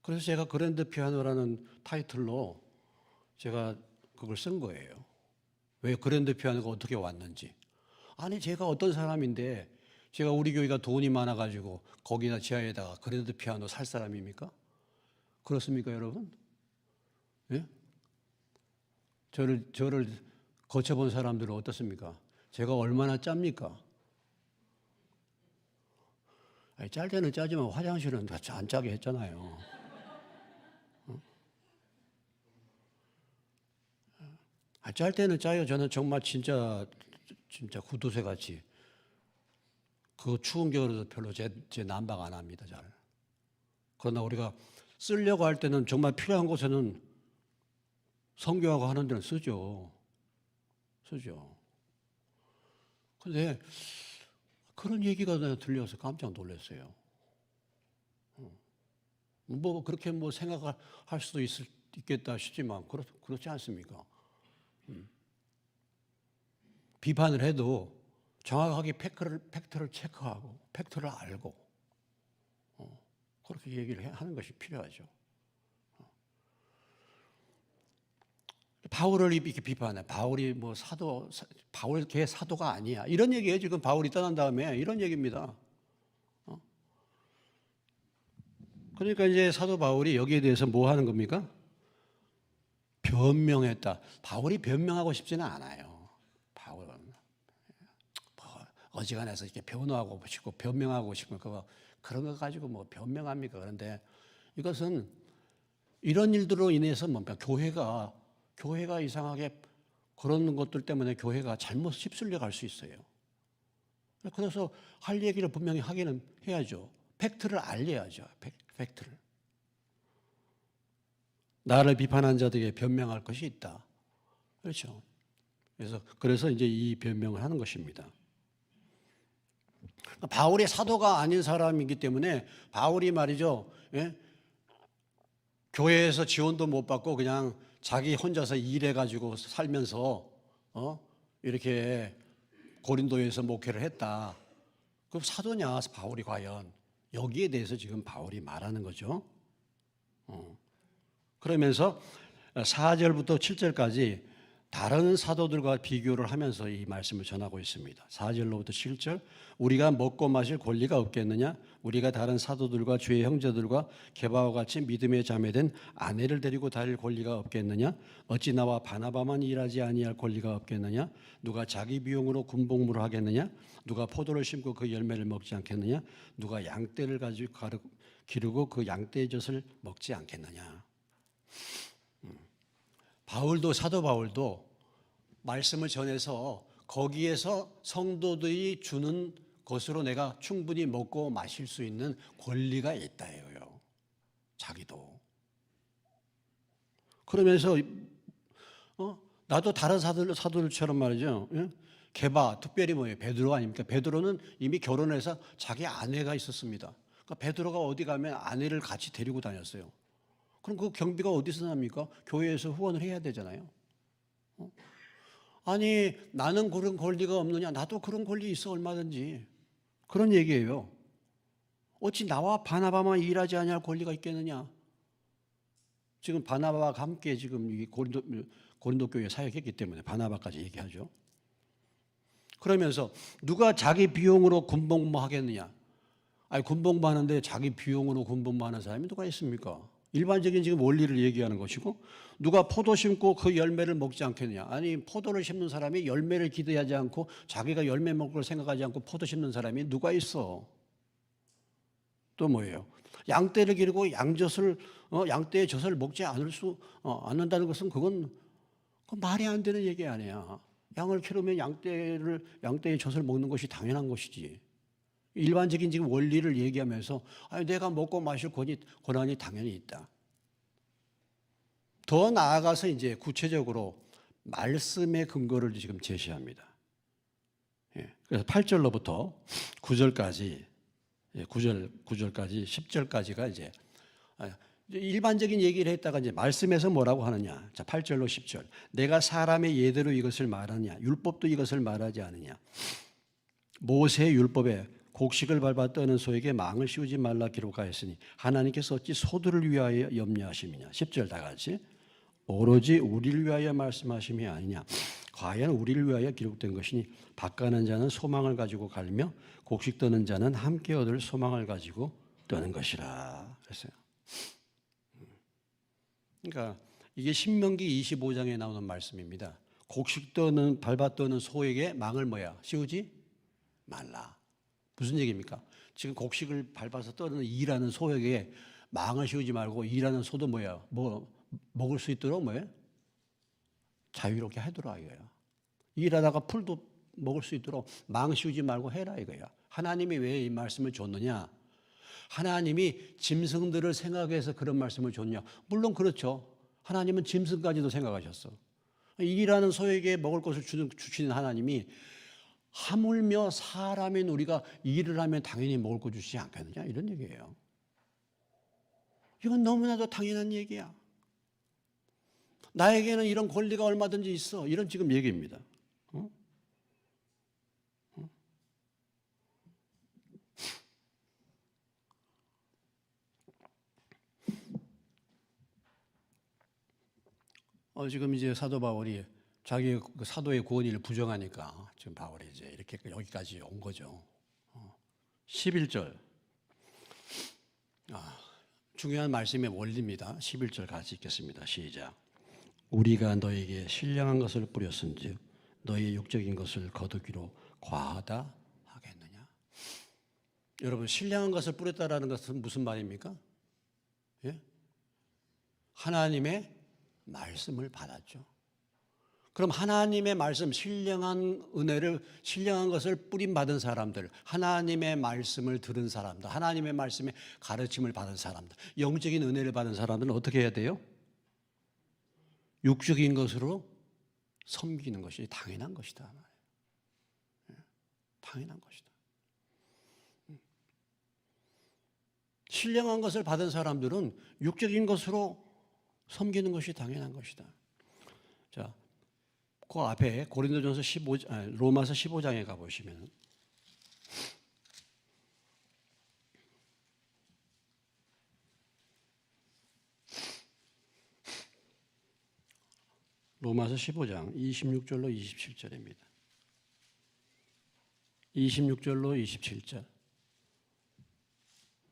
그래서 제가 그랜드 피아노라는 타이틀로 제가 그걸 쓴 거예요. 왜 그랜드 피아노가 어떻게 왔는지. 아니 제가 어떤 사람인데 제가 우리 교회가 돈이 많아가지고 거기나 지하에다가 그랜드 피아노 살 사람입니까? 그렇습니까 여러분? 예? 저를 거쳐본 사람들은 어떻습니까? 제가 얼마나 짭니까? 아니, 짤 때는 짜지만 화장실은 안 짜게 했잖아요. 짤 때는 짜요. 저는 정말 진짜 구두쇠 같이. 그 추운 겨울에도 별로 제 난박 안 합니다, 잘. 그러나 우리가 쓰려고 할 때는 정말 필요한 곳에는 성교하고 하는 데는 쓰죠. 근데 그런 얘기가 들려서 깜짝 놀랐어요. 뭐 그렇게 뭐 생각할 수도 있겠다 싶지만 그렇지 않습니까? 비판을 해도 정확하게 팩트를 체크하고 팩트를 알고 그렇게 얘기를 하는 것이 필요하죠. 바울을 이렇게 비판해. 바울이 뭐 바울 걔 사도가 아니야. 이런 얘기예요. 지금 바울이 떠난 다음에 이런 얘기입니다. 그러니까 이제 사도 바울이 여기에 대해서 뭐 하는 겁니까? 변명했다. 바울이 변명하고 싶지는 않아요. 바울은 뭐 어지간해서 이렇게 변호하고 싶고 변명하고 싶고 그런 거 가지고 뭐 변명합니까? 그런데 이것은 이런 일들로 인해서 뭡니까? 교회가 이상하게 그런 것들 때문에 교회가 잘못 휩쓸려 갈 수 있어요. 그래서 할 얘기를 분명히 하기는 해야죠. 팩트를 알려야죠. 팩트를. 나를 비판한 자들에게 변명할 것이 있다. 그렇죠. 그래서 이제 이 변명을 하는 것입니다. 바울이 사도가 아닌 사람이기 때문에 바울이 말이죠. 예? 교회에서 지원도 못 받고 그냥 자기 혼자서 일해가지고 살면서 이렇게 고린도에서 목회를 했다. 그럼 사도냐 바울이 과연 여기에 대해서 지금 바울이 말하는 거죠. 그러면서 4절부터 7절까지 다른 사도들과 비교를 하면서 이 말씀을 전하고 있습니다. 4절로부터 7절 우리가 먹고 마실 권리가 없겠느냐? 우리가 다른 사도들과 주의 형제들과 게바와 같이 믿음의 자매된 아내를 데리고 다닐 권리가 없겠느냐? 어찌 나와 바나바만 일하지 아니할 권리가 없겠느냐? 누가 자기 비용으로 군복무를 하겠느냐? 누가 포도를 심고 그 열매를 먹지 않겠느냐? 누가 양떼를 가지고 기르고 그 양떼의 젖을 먹지 않겠느냐? 사도 바울도 말씀을 전해서 거기에서 성도들이 주는 것으로 내가 충분히 먹고 마실 수 있는 권리가 있다 이거예요. 자기도. 그러면서 나도 다른 사도들처럼 말이죠. 게바 특별히 뭐예요? 베드로 아닙니까? 베드로는 이미 결혼해서 자기 아내가 있었습니다. 그러니까 베드로가 어디 가면 아내를 같이 데리고 다녔어요. 그럼 그 경비가 어디서 납니까? 교회에서 후원을 해야 되잖아요. 아니 나는 그런 권리가 없느냐? 나도 그런 권리 있어 얼마든지. 그런 얘기예요. 어찌 나와 바나바만 일하지 아니할 권리가 있겠느냐? 지금 바나바와 함께 지금 이 고린도 교회에 사역했기 때문에 바나바까지 얘기하죠. 그러면서 누가 자기 비용으로 군복무 하겠느냐? 아니 군복무 하는데 자기 비용으로 군복무 하는 사람이 누가 있습니까? 일반적인 지금 원리를 얘기하는 것이고, 누가 포도 심고 그 열매를 먹지 않겠느냐? 아니 포도를 심는 사람이 열매를 기대하지 않고 자기가 열매 먹을 걸 생각하지 않고 포도 심는 사람이 누가 있어? 또 뭐예요? 양떼를 기르고 양떼의 젖을 먹지 않는다는 것은 그건 말이 안 되는 얘기 아니야. 양을 키우면 양떼의 젖을 먹는 것이 당연한 것이지. 일반적인 지금 원리를 얘기하면서 아니 내가 먹고 마실 권한이 당연히 있다. 더 나아가서 이제 구체적으로 말씀의 근거를 지금 제시합니다. 그래서 8절로부터 9절까지 9절까지 10절까지가 이제 일반적인 얘기를 했다가 이제 말씀에서 뭐라고 하느냐. 자, 8절로 10절. 내가 사람의 예대로 이것을 말하냐. 율법도 이것을 말하지 않느냐. 모세의 율법에 곡식을 밟아 떠는 소에게 망을 씌우지 말라 기록하였으니 하나님께서 어찌 소들을 위하여 염려하심이냐. 10절 다 같이. 오로지 우리를 위하여 말씀하심이 아니냐. 과연 우리를 위하여 기록된 것이니 밭가는 자는 소망을 가지고 갈며 곡식 떠는 자는 함께 얻을 소망을 가지고 떠는 것이라 그랬어요. 그러니까 이게 신명기 25장에 나오는 말씀입니다. 곡식 떠는 밟아 떠는 소에게 망을 씌우지 말라. 무슨 얘기입니까? 지금 곡식을 밟아서 떠는 일하는 소에게 망을 씌우지 말고 일하는 소도 먹을 수 있도록 자유롭게 하더라 이거야. 일하다가 풀도 먹을 수 있도록 망 씌우지 말고 해라 이거야. 하나님이 왜 이 말씀을 줬느냐? 하나님이 짐승들을 생각해서 그런 말씀을 줬냐? 물론 그렇죠. 하나님은 짐승까지도 생각하셨어. 일하는 소에게 먹을 것을 주시는 하나님이 하물며 사람인 우리가 일을 하면 당연히 먹을 거 주시지 않겠느냐? 이런 얘기예요. 이건 너무나도 당연한 얘기야. 나에게는 이런 권리가 얼마든지 있어. 이런 지금 얘기입니다. 지금 이제 사도 바울이 자기 그 사도의 구원일을 부정하니까 지금 바울이 이제 이렇게 여기까지 온 거죠. 11절. 중요한 말씀의 원리입니다. 11절 같이 읽겠습니다. 시작. 우리가 너에게 신령한 것을 뿌렸은즉 너의 육적인 것을 거두기로 과하다 하겠느냐. 여러분 신령한 것을 뿌렸다라는 것은 무슨 말입니까? 예? 하나님의 말씀을 받았죠. 그럼 하나님의 말씀, 신령한 은혜를, 신령한 것을 뿌림받은 사람들, 하나님의 말씀을 들은 사람들, 하나님의 말씀에 가르침을 받은 사람들, 영적인 은혜를 받은 사람들은 어떻게 해야 돼요? 육적인 것으로 섬기는 것이 당연한 것이다. 당연한 것이다. 신령한 것을 받은 사람들은 육적인 것으로 섬기는 것이 당연한 것이다. 자, 그 앞에 고린도전서 로마서 15장에 가보시면 로마서 15장 26절로 27절입니다. 26절로 27절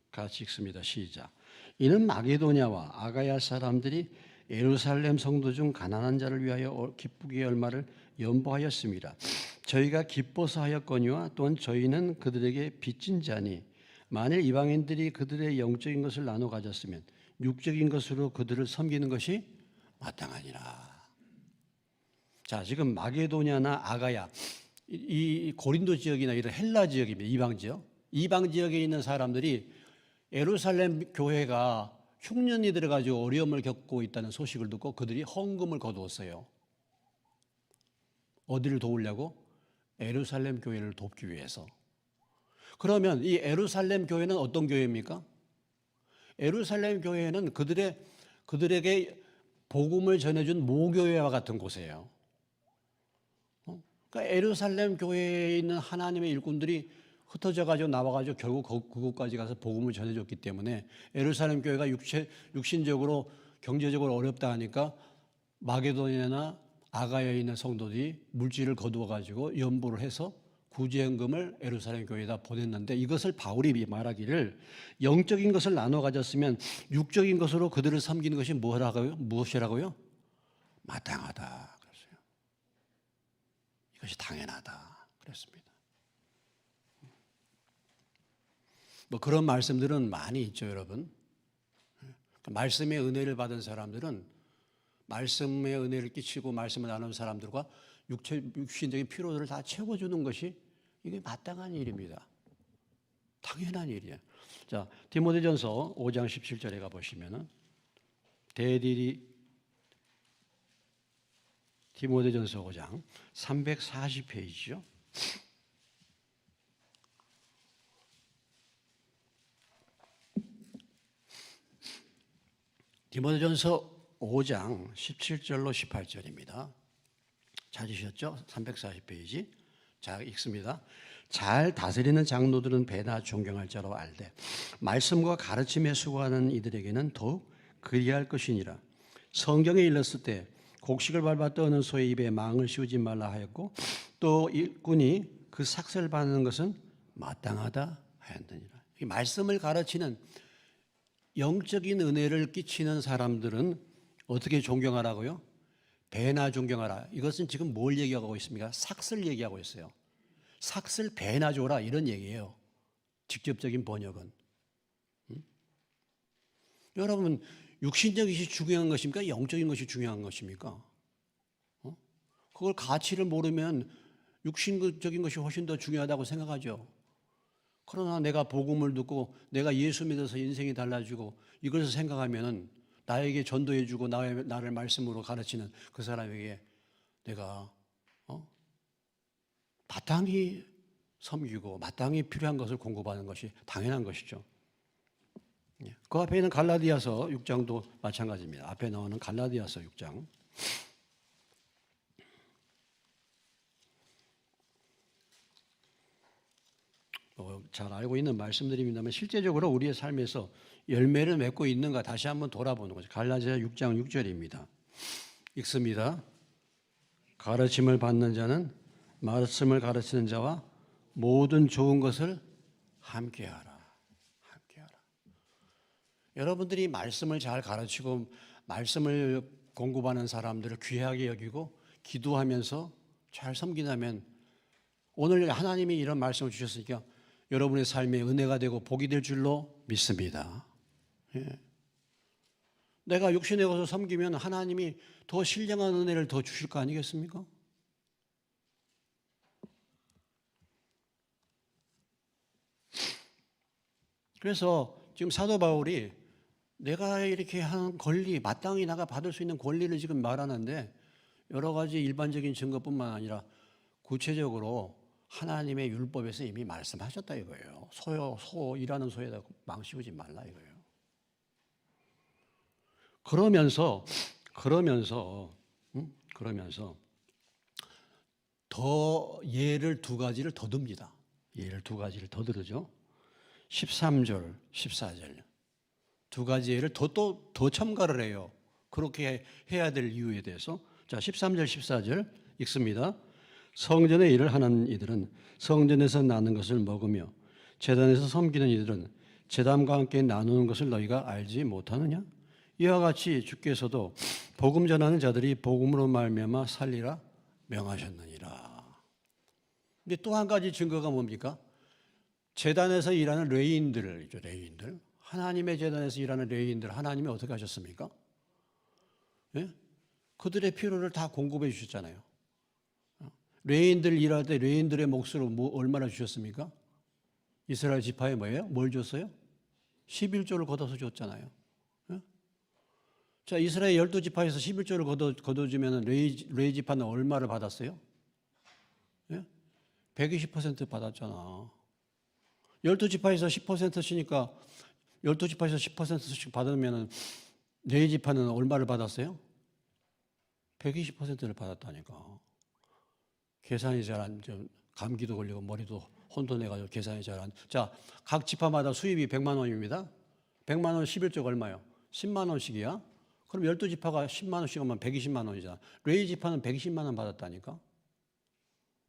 같이 읽습니다. 시작. 이는 마게도냐와 아가야 사람들이 예루살렘 성도 중 가난한 자를 위하여 기쁘게 얼마를 연보하였습니다. 저희가 기뻐서 하였거니와 또한 저희는 그들에게 빚진 자니 만일 이방인들이 그들의 영적인 것을 나눠 가졌으면 육적인 것으로 그들을 섬기는 것이 마땅하니라. 자, 지금 마게도냐나 아가야, 이 고린도 지역이나 이런 헬라 지역입니다. 이방 지역에 있는 사람들이 예루살렘 교회가 흉년이 들어가지고 어려움을 겪고 있다는 소식을 듣고 그들이 헌금을 거두었어요. 어디를 도우려고? 예루살렘 교회를 돕기 위해서. 그러면 이 예루살렘 교회는 어떤 교회입니까? 예루살렘 교회는 그들에게 복음을 전해준 모교회와 같은 곳이에요. 그러니까 예루살렘 교회에 있는 하나님의 일꾼들이 흩어져 가지고 나와 가지고 결국 그곳까지 가서 복음을 전해줬기 때문에 예루살렘 교회가 육신적으로 경제적으로 어렵다 하니까 마게도니아나 아가야에 있는 성도들이 물질을 거두어 가지고 연보를 해서 구제연금을 예루살렘 교회에다 보냈는데, 이것을 바울이 말하기를 영적인 것을 나눠 가졌으면 육적인 것으로 그들을 섬기는 것이 무엇이라고요? 마땅하다 그랬어요. 이것이 당연하다 그랬습니다. 뭐 그런 말씀들은 많이 있죠, 여러분. 말씀의 은혜를 받은 사람들은 말씀의 은혜를 끼치고 말씀을 나누는 사람들과 육신적인 피로들을 다 채워주는 것이 이게 마땅한 일입니다. 당연한 일이에요. 자, 디모데전서 5장 17절에 가보시면은 디모데전서 5장 340페이지죠. 디모데전서 5장 17절로 18절입니다. 찾으셨죠? 340페이지. 자, 읽습니다. 잘 다스리는 장로들은 배나 존경할 자로 알되 말씀과 가르침에 수고하는 이들에게는 더욱 그리할 것이니라. 성경에 일렀을 때 곡식을 밟아 떠는 소의 입에 망을 씌우지 말라 하였고, 또 일꾼이 그 삭슬을 받는 것은 마땅하다 하였느니라. 이 말씀을 가르치는 영적인 은혜를 끼치는 사람들은 어떻게 존경하라고요? 배나 존경하라. 이것은 지금 뭘 얘기하고 있습니까? 삭슬 얘기하고 있어요. 삭슬 배나 줘라 이런 얘기예요. 직접적인 번역은. 여러분, 육신적인 것이 중요한 것입니까? 영적인 것이 중요한 것입니까? 그걸 가치를 모르면 육신적인 것이 훨씬 더 중요하다고 생각하죠. 그러나 내가 복음을 듣고 내가 예수 믿어서 인생이 달라지고 이것을 생각하면은 나에게 전도해주고 나를 말씀으로 가르치는 그 사람에게 내가 마땅히 섬기고 마땅히 필요한 것을 공급하는 것이 당연한 것이죠. 그 앞에 있는 갈라디아서 6장도 마찬가지입니다. 앞에 나오는 갈라디아서 6장. 잘 알고 있는 말씀들입니다만 실제적으로 우리의 삶에서 열매를 맺고 있는가 다시 한번 돌아보는 거죠. 갈라디아 6장 6절입니다. 읽습니다. 가르침을 받는 자는 말씀을 가르치는 자와 모든 좋은 것을 함께하라. 함께하라. 여러분들이 말씀을 잘 가르치고 말씀을 공급하는 사람들을 귀하게 여기고 기도하면서 잘 섬긴다면 오늘 하나님이 이런 말씀을 주셨으니까 여러분의 삶에 은혜가 되고 복이 될 줄로 믿습니다. 예. 내가 육신에 가서 섬기면 하나님이 더 신령한 은혜를 더 주실 거 아니겠습니까? 그래서 지금 사도 바울이 내가 이렇게 한 권리, 마땅히 나가 받을 수 있는 권리를 지금 말하는데 여러 가지 일반적인 증거뿐만 아니라 구체적으로 하나님의 율법에서 이미 말씀하셨다 이거예요. 일하는 소에다 망 씌우지 말라 이거예요. 그러면서 더 예를 두 가지를 더 듭니다. 예를 두 가지를 더 들으죠. 13절, 14절. 두 가지 예를 더 첨가를 해요. 그렇게 해야 될 이유에 대해서. 자, 13절, 14절 읽습니다. 성전의 일을 하는 이들은 성전에서 나는 것을 먹으며 제단에서 섬기는 이들은 제단과 함께 나누는 것을 너희가 알지 못하느냐? 이와 같이 주께서도 복음 전하는 자들이 복음으로 말미암아 살리라 명하셨느니라. 근데 또 한 가지 증거가 뭡니까? 제단에서 일하는 레위인들, 하나님의 제단에서 일하는 레위인들 하나님이 어떻게 하셨습니까? 예? 그들의 필요를 다 공급해 주셨잖아요. 레위인들 일할 때 레위인들의 몫으로 얼마나 주셨습니까? 이스라엘 지파에 뭐예요? 뭘 줬어요? 11조를 걷어서 줬잖아요. 예? 자, 이스라엘 12지파에서 11조를 걷어주면 레위 지파는 얼마를 받았어요? 예? 120% 받았잖아. 12지파에서 10%씩이니까 12지파에서 10%씩 받으면 레위 지파는 얼마를 받았어요? 120%를 받았다니까. 계산이 잘 안 좀 감기도 걸리고 머리도 혼돈해가지고 계산이 잘 안. 자, 각 지파마다 수입이 100만 원입니다. 100만 원 11조 얼마요? 10만 원씩이야. 그럼 12지파가 10만 원씩 하면 120만 원이잖아. 레위 지파는 120만 원 받았다니까.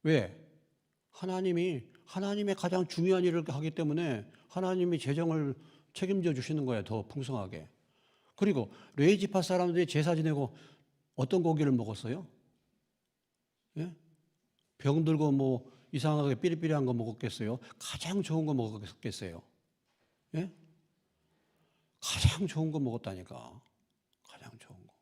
왜? 하나님의 가장 중요한 일을 하기 때문에 하나님이 재정을 책임져 주시는 거예요. 더 풍성하게. 그리고 레위 지파 사람들이 제사 지내고 어떤 고기를 먹었어요? 예? 병들고 뭐 이상하게 삐리삐리한 거 먹었겠어요? 가장 좋은 거 먹었겠어요? 예? 가장 좋은 거 먹었다니까. 가장 좋은 거.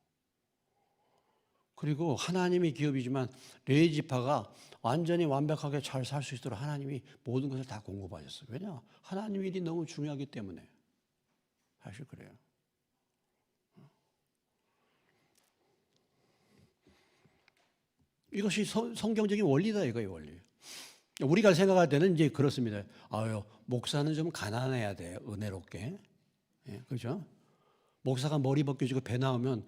그리고 하나님의 기업이지만 레위 지파가 완전히 완벽하게 잘 살 수 있도록 하나님이 모든 것을 다 공급하셨어요. 왜냐? 하나님 일이 너무 중요하기 때문에. 사실 그래요. 이것이 성경적인 원리다 이거예요, 원리. 우리가 생각할 때는 이제 그렇습니다. 아유, 목사는 좀 가난해야 돼, 은혜롭게. 예, 그렇죠? 목사가 머리 벗겨지고 배 나오면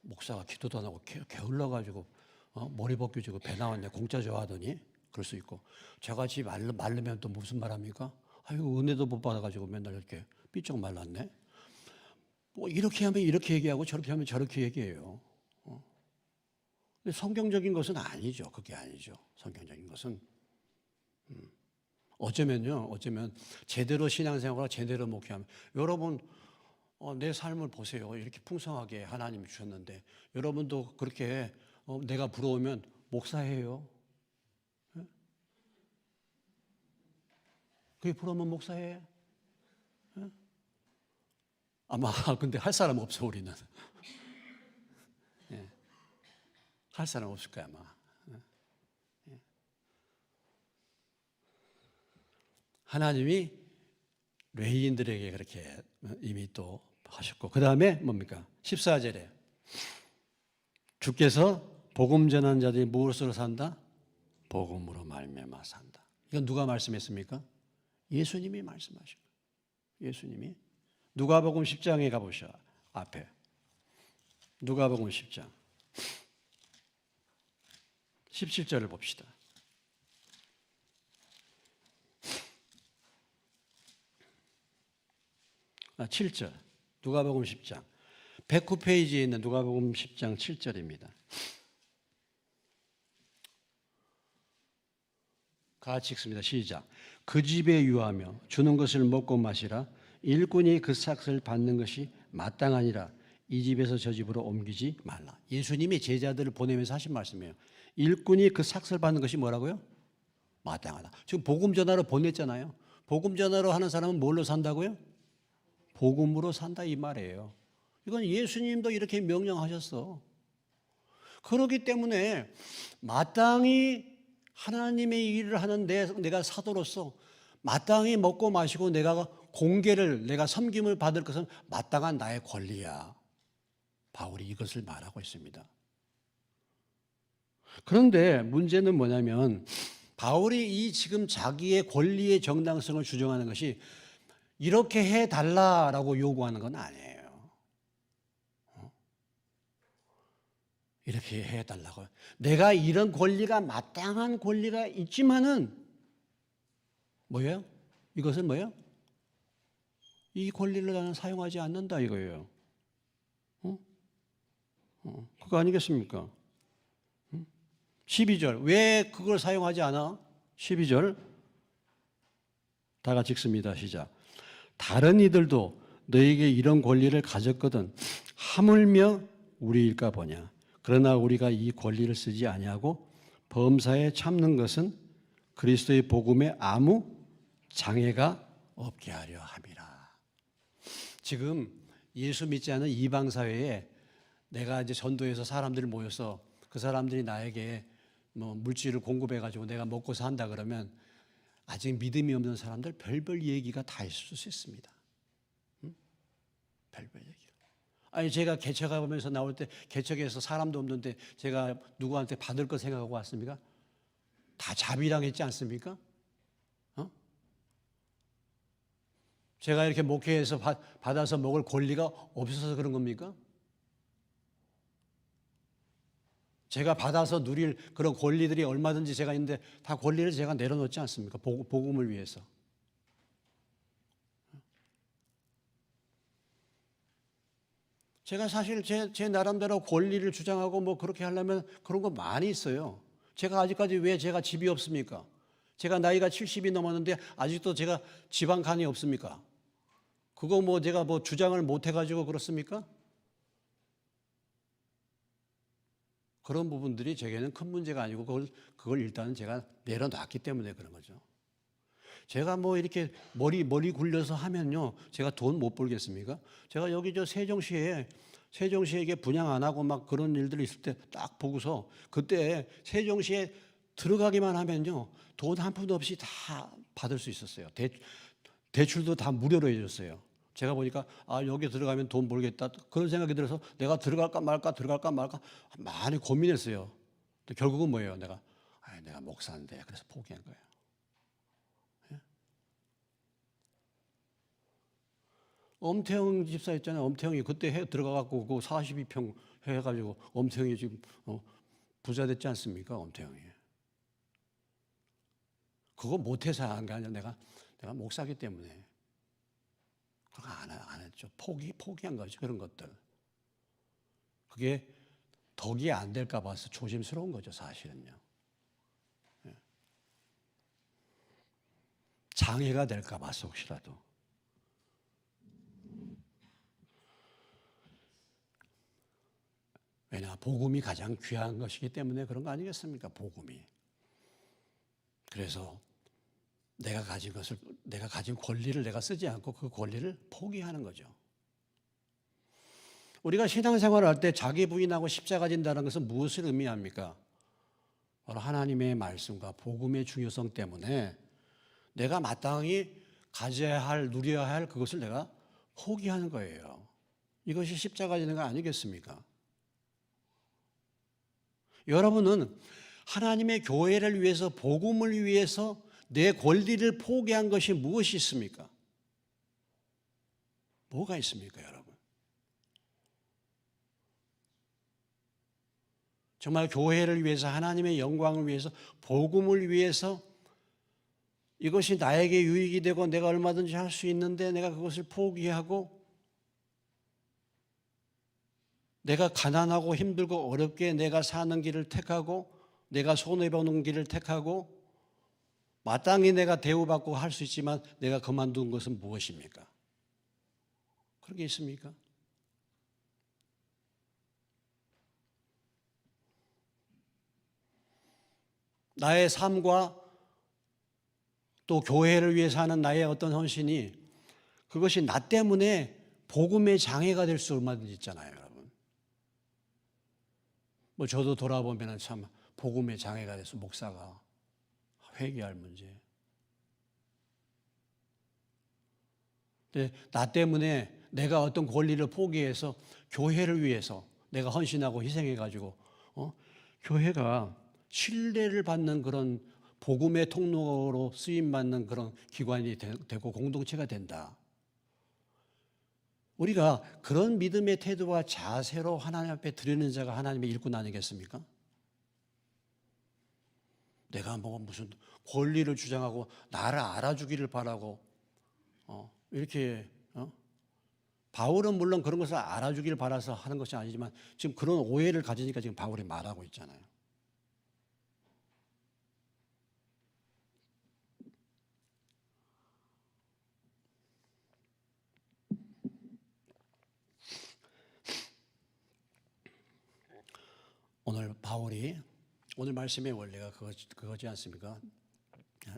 목사가 기도도 안 하고 게을러가지고 머리 벗겨지고 배 나왔네, 공짜 좋아하더니 그럴 수 있고, 저같이 마르면 또 무슨 말 합니까? 아유, 은혜도 못 받아가지고 맨날 이렇게 삐쩍 말랐네. 뭐 이렇게 하면 이렇게 얘기하고 저렇게 하면 저렇게 얘기해요. 근데 성경적인 것은 아니죠. 그게 아니죠. 성경적인 것은 어쩌면 제대로 신앙생활을 제대로 목회하면, 여러분 내 삶을 보세요. 이렇게 풍성하게 하나님이 주셨는데 여러분도 그렇게 내가 부러우면 목사해요. 예? 그게 부러우면 목사해. 예? 아마 근데 할 사람 없어 우리는. 예. 할 사람 없을 거야 아마. 예. 하나님이 레위인들에게 그렇게 이미 또 하셨고, 그 다음에 뭡니까? 14절에 주께서 복음 전하는 자들이 무엇으로 산다? 복음으로 말미암아 산다. 이건 누가 말씀했습니까? 예수님이 말씀하신 거예요. 예수님이. 누가복음 10장에 가보셔. 앞에 누가복음 10장 17절을 봅시다. 7절. 누가복음 10장 109페이지에 있는 누가복음 10장 7절입니다. 같이 읽습니다. 시작. 그 집에 유하며 주는 것을 먹고 마시라. 일꾼이 그 삭을 받는 것이 마땅하니라. 이 집에서 저 집으로 옮기지 말라. 예수님이 제자들을 보내면서 하신 말씀이에요. 일꾼이 그 삭을 받는 것이 뭐라고요? 마땅하다. 지금 복음 전하러 보냈잖아요. 복음 전하러 하는 사람은 뭘로 산다고요? 복음으로 산다 이 말이에요. 이건 예수님도 이렇게 명령하셨어. 그렇기 때문에 마땅히 하나님의 일을 하는 내가 사도로서 마땅히 먹고 마시고 내가 공개를, 내가 섬김을 받을 것은 마땅한 나의 권리야. 바울이 이것을 말하고 있습니다. 그런데 문제는 뭐냐면 바울이 이 지금 자기의 권리의 정당성을 주장하는 것이 이렇게 해달라라고 요구하는 건 아니에요. 이렇게 해달라고. 내가 이런 권리가 마땅한 권리가 있지만은 뭐예요? 이것은 뭐예요? 이 권리를 나는 사용하지 않는다 이거예요. 그거 아니겠습니까? 12절. 왜 그걸 사용하지 않아? 12절. 다 같이 읽습니다. 시작. 다른 이들도 너에게 이런 권리를 가졌거든 하물며 우리일까 보냐. 그러나 우리가 이 권리를 쓰지 아니하고 범사에 참는 것은 그리스도의 복음에 아무 장애가 없게 하려 함이라. 지금 예수 믿지 않은 이방 사회에 내가 이제 전도해서 사람들이 모여서 그 사람들이 나에게 뭐 물질을 공급해 가지고 내가 먹고 산다 그러면 아직 믿음이 없는 사람들 별별 얘기가 다 있을 수 있습니다. 별별 얘기가. 아니 제가 개척해 보면서 나올 때 개척에서 사람도 없는데 제가 누구한테 받을 거 생각하고 왔습니까? 다 자비랑 했지 않습니까? 제가 이렇게 목회해서 받아서 먹을 권리가 없어서 그런 겁니까? 제가 받아서 누릴 그런 권리들이 얼마든지 제가 있는데 다 권리를 제가 내려놓지 않습니까? 복음을 위해서. 제가 사실 제 나름대로 권리를 주장하고 뭐 그렇게 하려면 그런 거 많이 있어요. 제가 아직까지 왜 제가 집이 없습니까? 제가 나이가 70이 넘었는데 아직도 제가 집 한 칸이 없습니까? 그거 뭐 제가 뭐 주장을 못 해가지고 그렇습니까? 그런 부분들이 제게는 큰 문제가 아니고 그걸 일단은 제가 내려놨기 때문에 그런 거죠. 제가 뭐 이렇게 머리 굴려서 하면요, 제가 돈 못 벌겠습니까? 제가 여기 세종시에 이게 분양 안 하고 막 그런 일들이 있을 때 딱 보고서 그때 세종시에 들어가기만 하면요, 돈 한 푼도 없이 다 받을 수 있었어요. 대출도 다 무료로 해줬어요. 제가 보니까 여기 들어가면 돈 벌겠다 그런 생각이 들어서 내가 들어갈까 말까 많이 고민했어요. 결국은 뭐예요? 내가 목사인데 그래서 포기한 거예요. 엄태영 집사 있잖아요. 엄태영이 그때 들어가갖고 그 42평 해가지고 엄태영이 지금 부자 됐지 않습니까? 엄태영이. 그거 못해서 한 게 아니라 내가 목사기 때문에 그거 안 했죠. 포기한 거죠. 그런 것들. 그게 덕이 안 될까 봐서 조심스러운 거죠. 사실은요. 장애가 될까 봐서 혹시라도. 왜냐, 복음이 가장 귀한 것이기 때문에 그런 거 아니겠습니까? 복음이. 그래서 내가 가진 권리를 내가 쓰지 않고 그 권리를 포기하는 거죠. 우리가 신앙생활을 할 때 자기 부인하고 십자가 진다는 것은 무엇을 의미합니까? 바로 하나님의 말씀과 복음의 중요성 때문에 내가 마땅히 가져야 할, 누려야 할 그것을 내가 포기하는 거예요. 이것이 십자가 지는 거 아니겠습니까? 여러분은 하나님의 교회를 위해서, 복음을 위해서 내 권리를 포기한 것이 무엇이 있습니까? 뭐가 있습니까, 여러분? 정말 교회를 위해서, 하나님의 영광을 위해서, 복음을 위해서 이것이 나에게 유익이 되고 내가 얼마든지 할 수 있는데 내가 그것을 포기하고 내가 가난하고 힘들고 어렵게 내가 사는 길을 택하고 내가 손해보는 길을 택하고 마땅히 내가 대우받고 할 수 있지만 내가 그만둔 것은 무엇입니까? 그런 게 있습니까? 나의 삶과 또 교회를 위해서 하는 나의 어떤 헌신이 그것이 나 때문에 복음의 장애가 될 수 얼마든지 있잖아요, 여러분. 뭐 저도 돌아보면 참 복음의 장애가 돼서 목사가 회개할 문제. 근데 나 때문에 내가 어떤 권리를 포기해서 교회를 위해서 내가 헌신하고 희생해가지고 교회가 신뢰를 받는 그런 복음의 통로로 쓰임받는 그런 기관이 되고 공동체가 된다. 우리가 그런 믿음의 태도와 자세로 하나님 앞에 드리는 자가 하나님의 일꾼 아니겠습니까? 내가 뭐 무슨 권리를 주장하고 나를 알아주기를 바라고 이렇게 바울은 물론 그런 것을 알아주기를 바라서 하는 것이 아니지만 지금 그런 오해를 가지니까 지금 바울이 말하고 있잖아요. 오늘 바울이 오늘 말씀의 원리가 그거지 않습니까?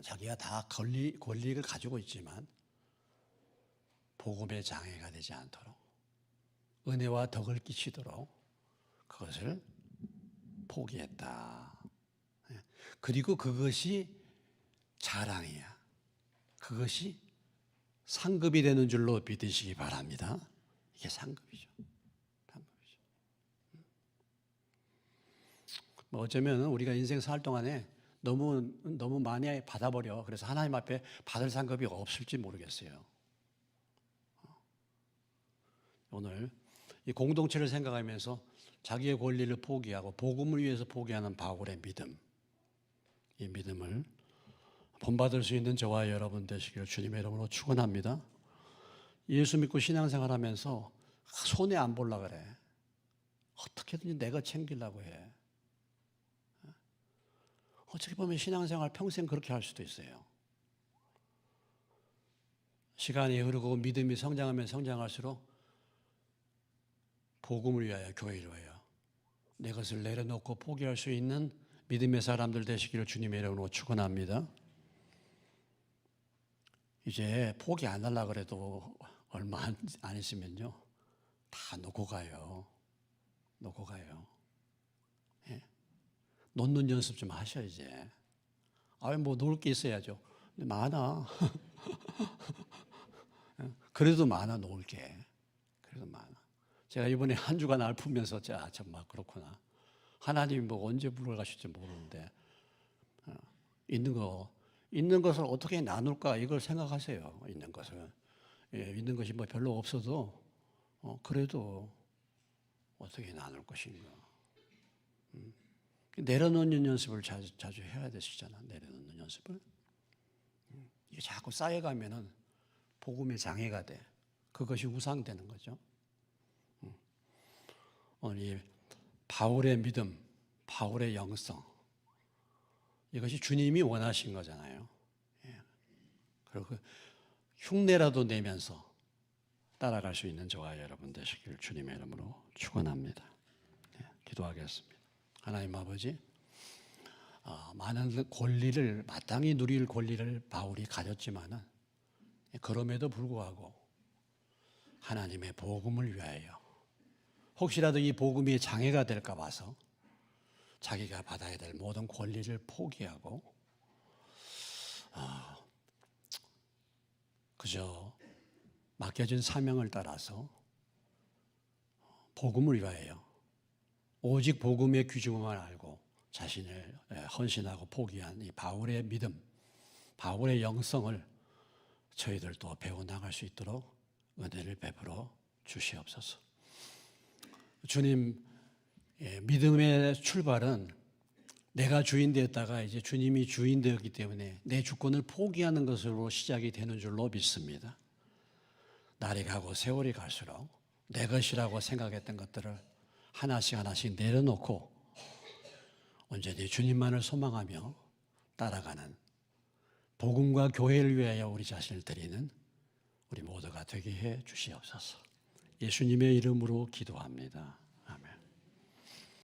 자기가 다 권리를 가지고 있지만 복음의 장애가 되지 않도록 은혜와 덕을 끼치도록 그것을 포기했다. 그리고 그것이 자랑이야. 그것이 상급이 되는 줄로 믿으시기 바랍니다. 이게 상급이죠. 뭐 어쩌면 우리가 인생 살 동안에 너무 많이 받아버려. 그래서 하나님 앞에 받을 상급이 없을지 모르겠어요. 오늘 이 공동체를 생각하면서 자기의 권리를 포기하고 복음을 위해서 포기하는 바울의 믿음, 이 믿음을 본받을 수 있는 저와 여러분 되시기를 주님의 이름으로 축원합니다. 예수 믿고 신앙생활하면서 손해 안 볼라 그래. 어떻게든지 내가 챙기려고 해. 어떻게 보면 신앙생활 평생 그렇게 할 수도 있어요. 시간이 흐르고 믿음이 성장하면 성장할수록 복음을 위하여, 교회를 위하여 내 것을 내려놓고 포기할 수 있는 믿음의 사람들 되시기를 주님의 이름으로 축원합니다. 이제 포기 안 하려고 그래도 얼마 안 있으면요 다 놓고 가요. 놓고 가요. 예? 놓는 연습 좀 하셔 이제. 뭐 놓을 게 있어야죠. 근데 많아. 그래도 많아 놓을 게. 그래도 많아. 제가 이번에 한 주간 알프면서 정말 그렇구나. 하나님이 뭐 언제 불러가실지 모르는데 있는 것을 어떻게 나눌까 이걸 생각하세요. 있는 것을. 있는 것이 뭐 별로 없어도 그래도 어떻게 나눌 것인가. 내려놓는 연습을 자주 해야 되시잖아. 내려놓는 연습을. 이게 자꾸 쌓여가면은 복음의 장애가 돼. 그것이 우상되는 거죠. 오늘 바울의 믿음, 바울의 영성, 이것이 주님이 원하신 거잖아요. 그리고 흉내라도 내면서 따라갈 수 있는 저와 여러분 되시길 주님의 이름으로 축원합니다. 기도하겠습니다. 하나님 아버지, 많은 권리를 마땅히 누릴 권리를 바울이 가졌지만은 그럼에도 불구하고 하나님의 복음을 위하여 혹시라도 이 복음이 장애가 될까 봐서 자기가 받아야 될 모든 권리를 포기하고 그저 맡겨진 사명을 따라서 복음을 위하여 오직 복음의 귀중함을 알고 자신을 헌신하고 포기한 이 바울의 믿음, 바울의 영성을 저희들도 배워나갈 수 있도록 은혜를 베풀어 주시옵소서. 주님, 믿음의 출발은 내가 주인 되었다가 이제 주님이 주인 되었기 때문에 내 주권을 포기하는 것으로 시작이 되는 줄로 믿습니다. 날이 가고 세월이 갈수록 내 것이라고 생각했던 것들을 하나씩 하나씩 내려놓고 온전히 주님만을 소망하며 따라가는 복음과 교회를 위하여 우리 자신을 드리는 우리 모두가 되게 해 주시옵소서. 예수님의 이름으로 기도합니다.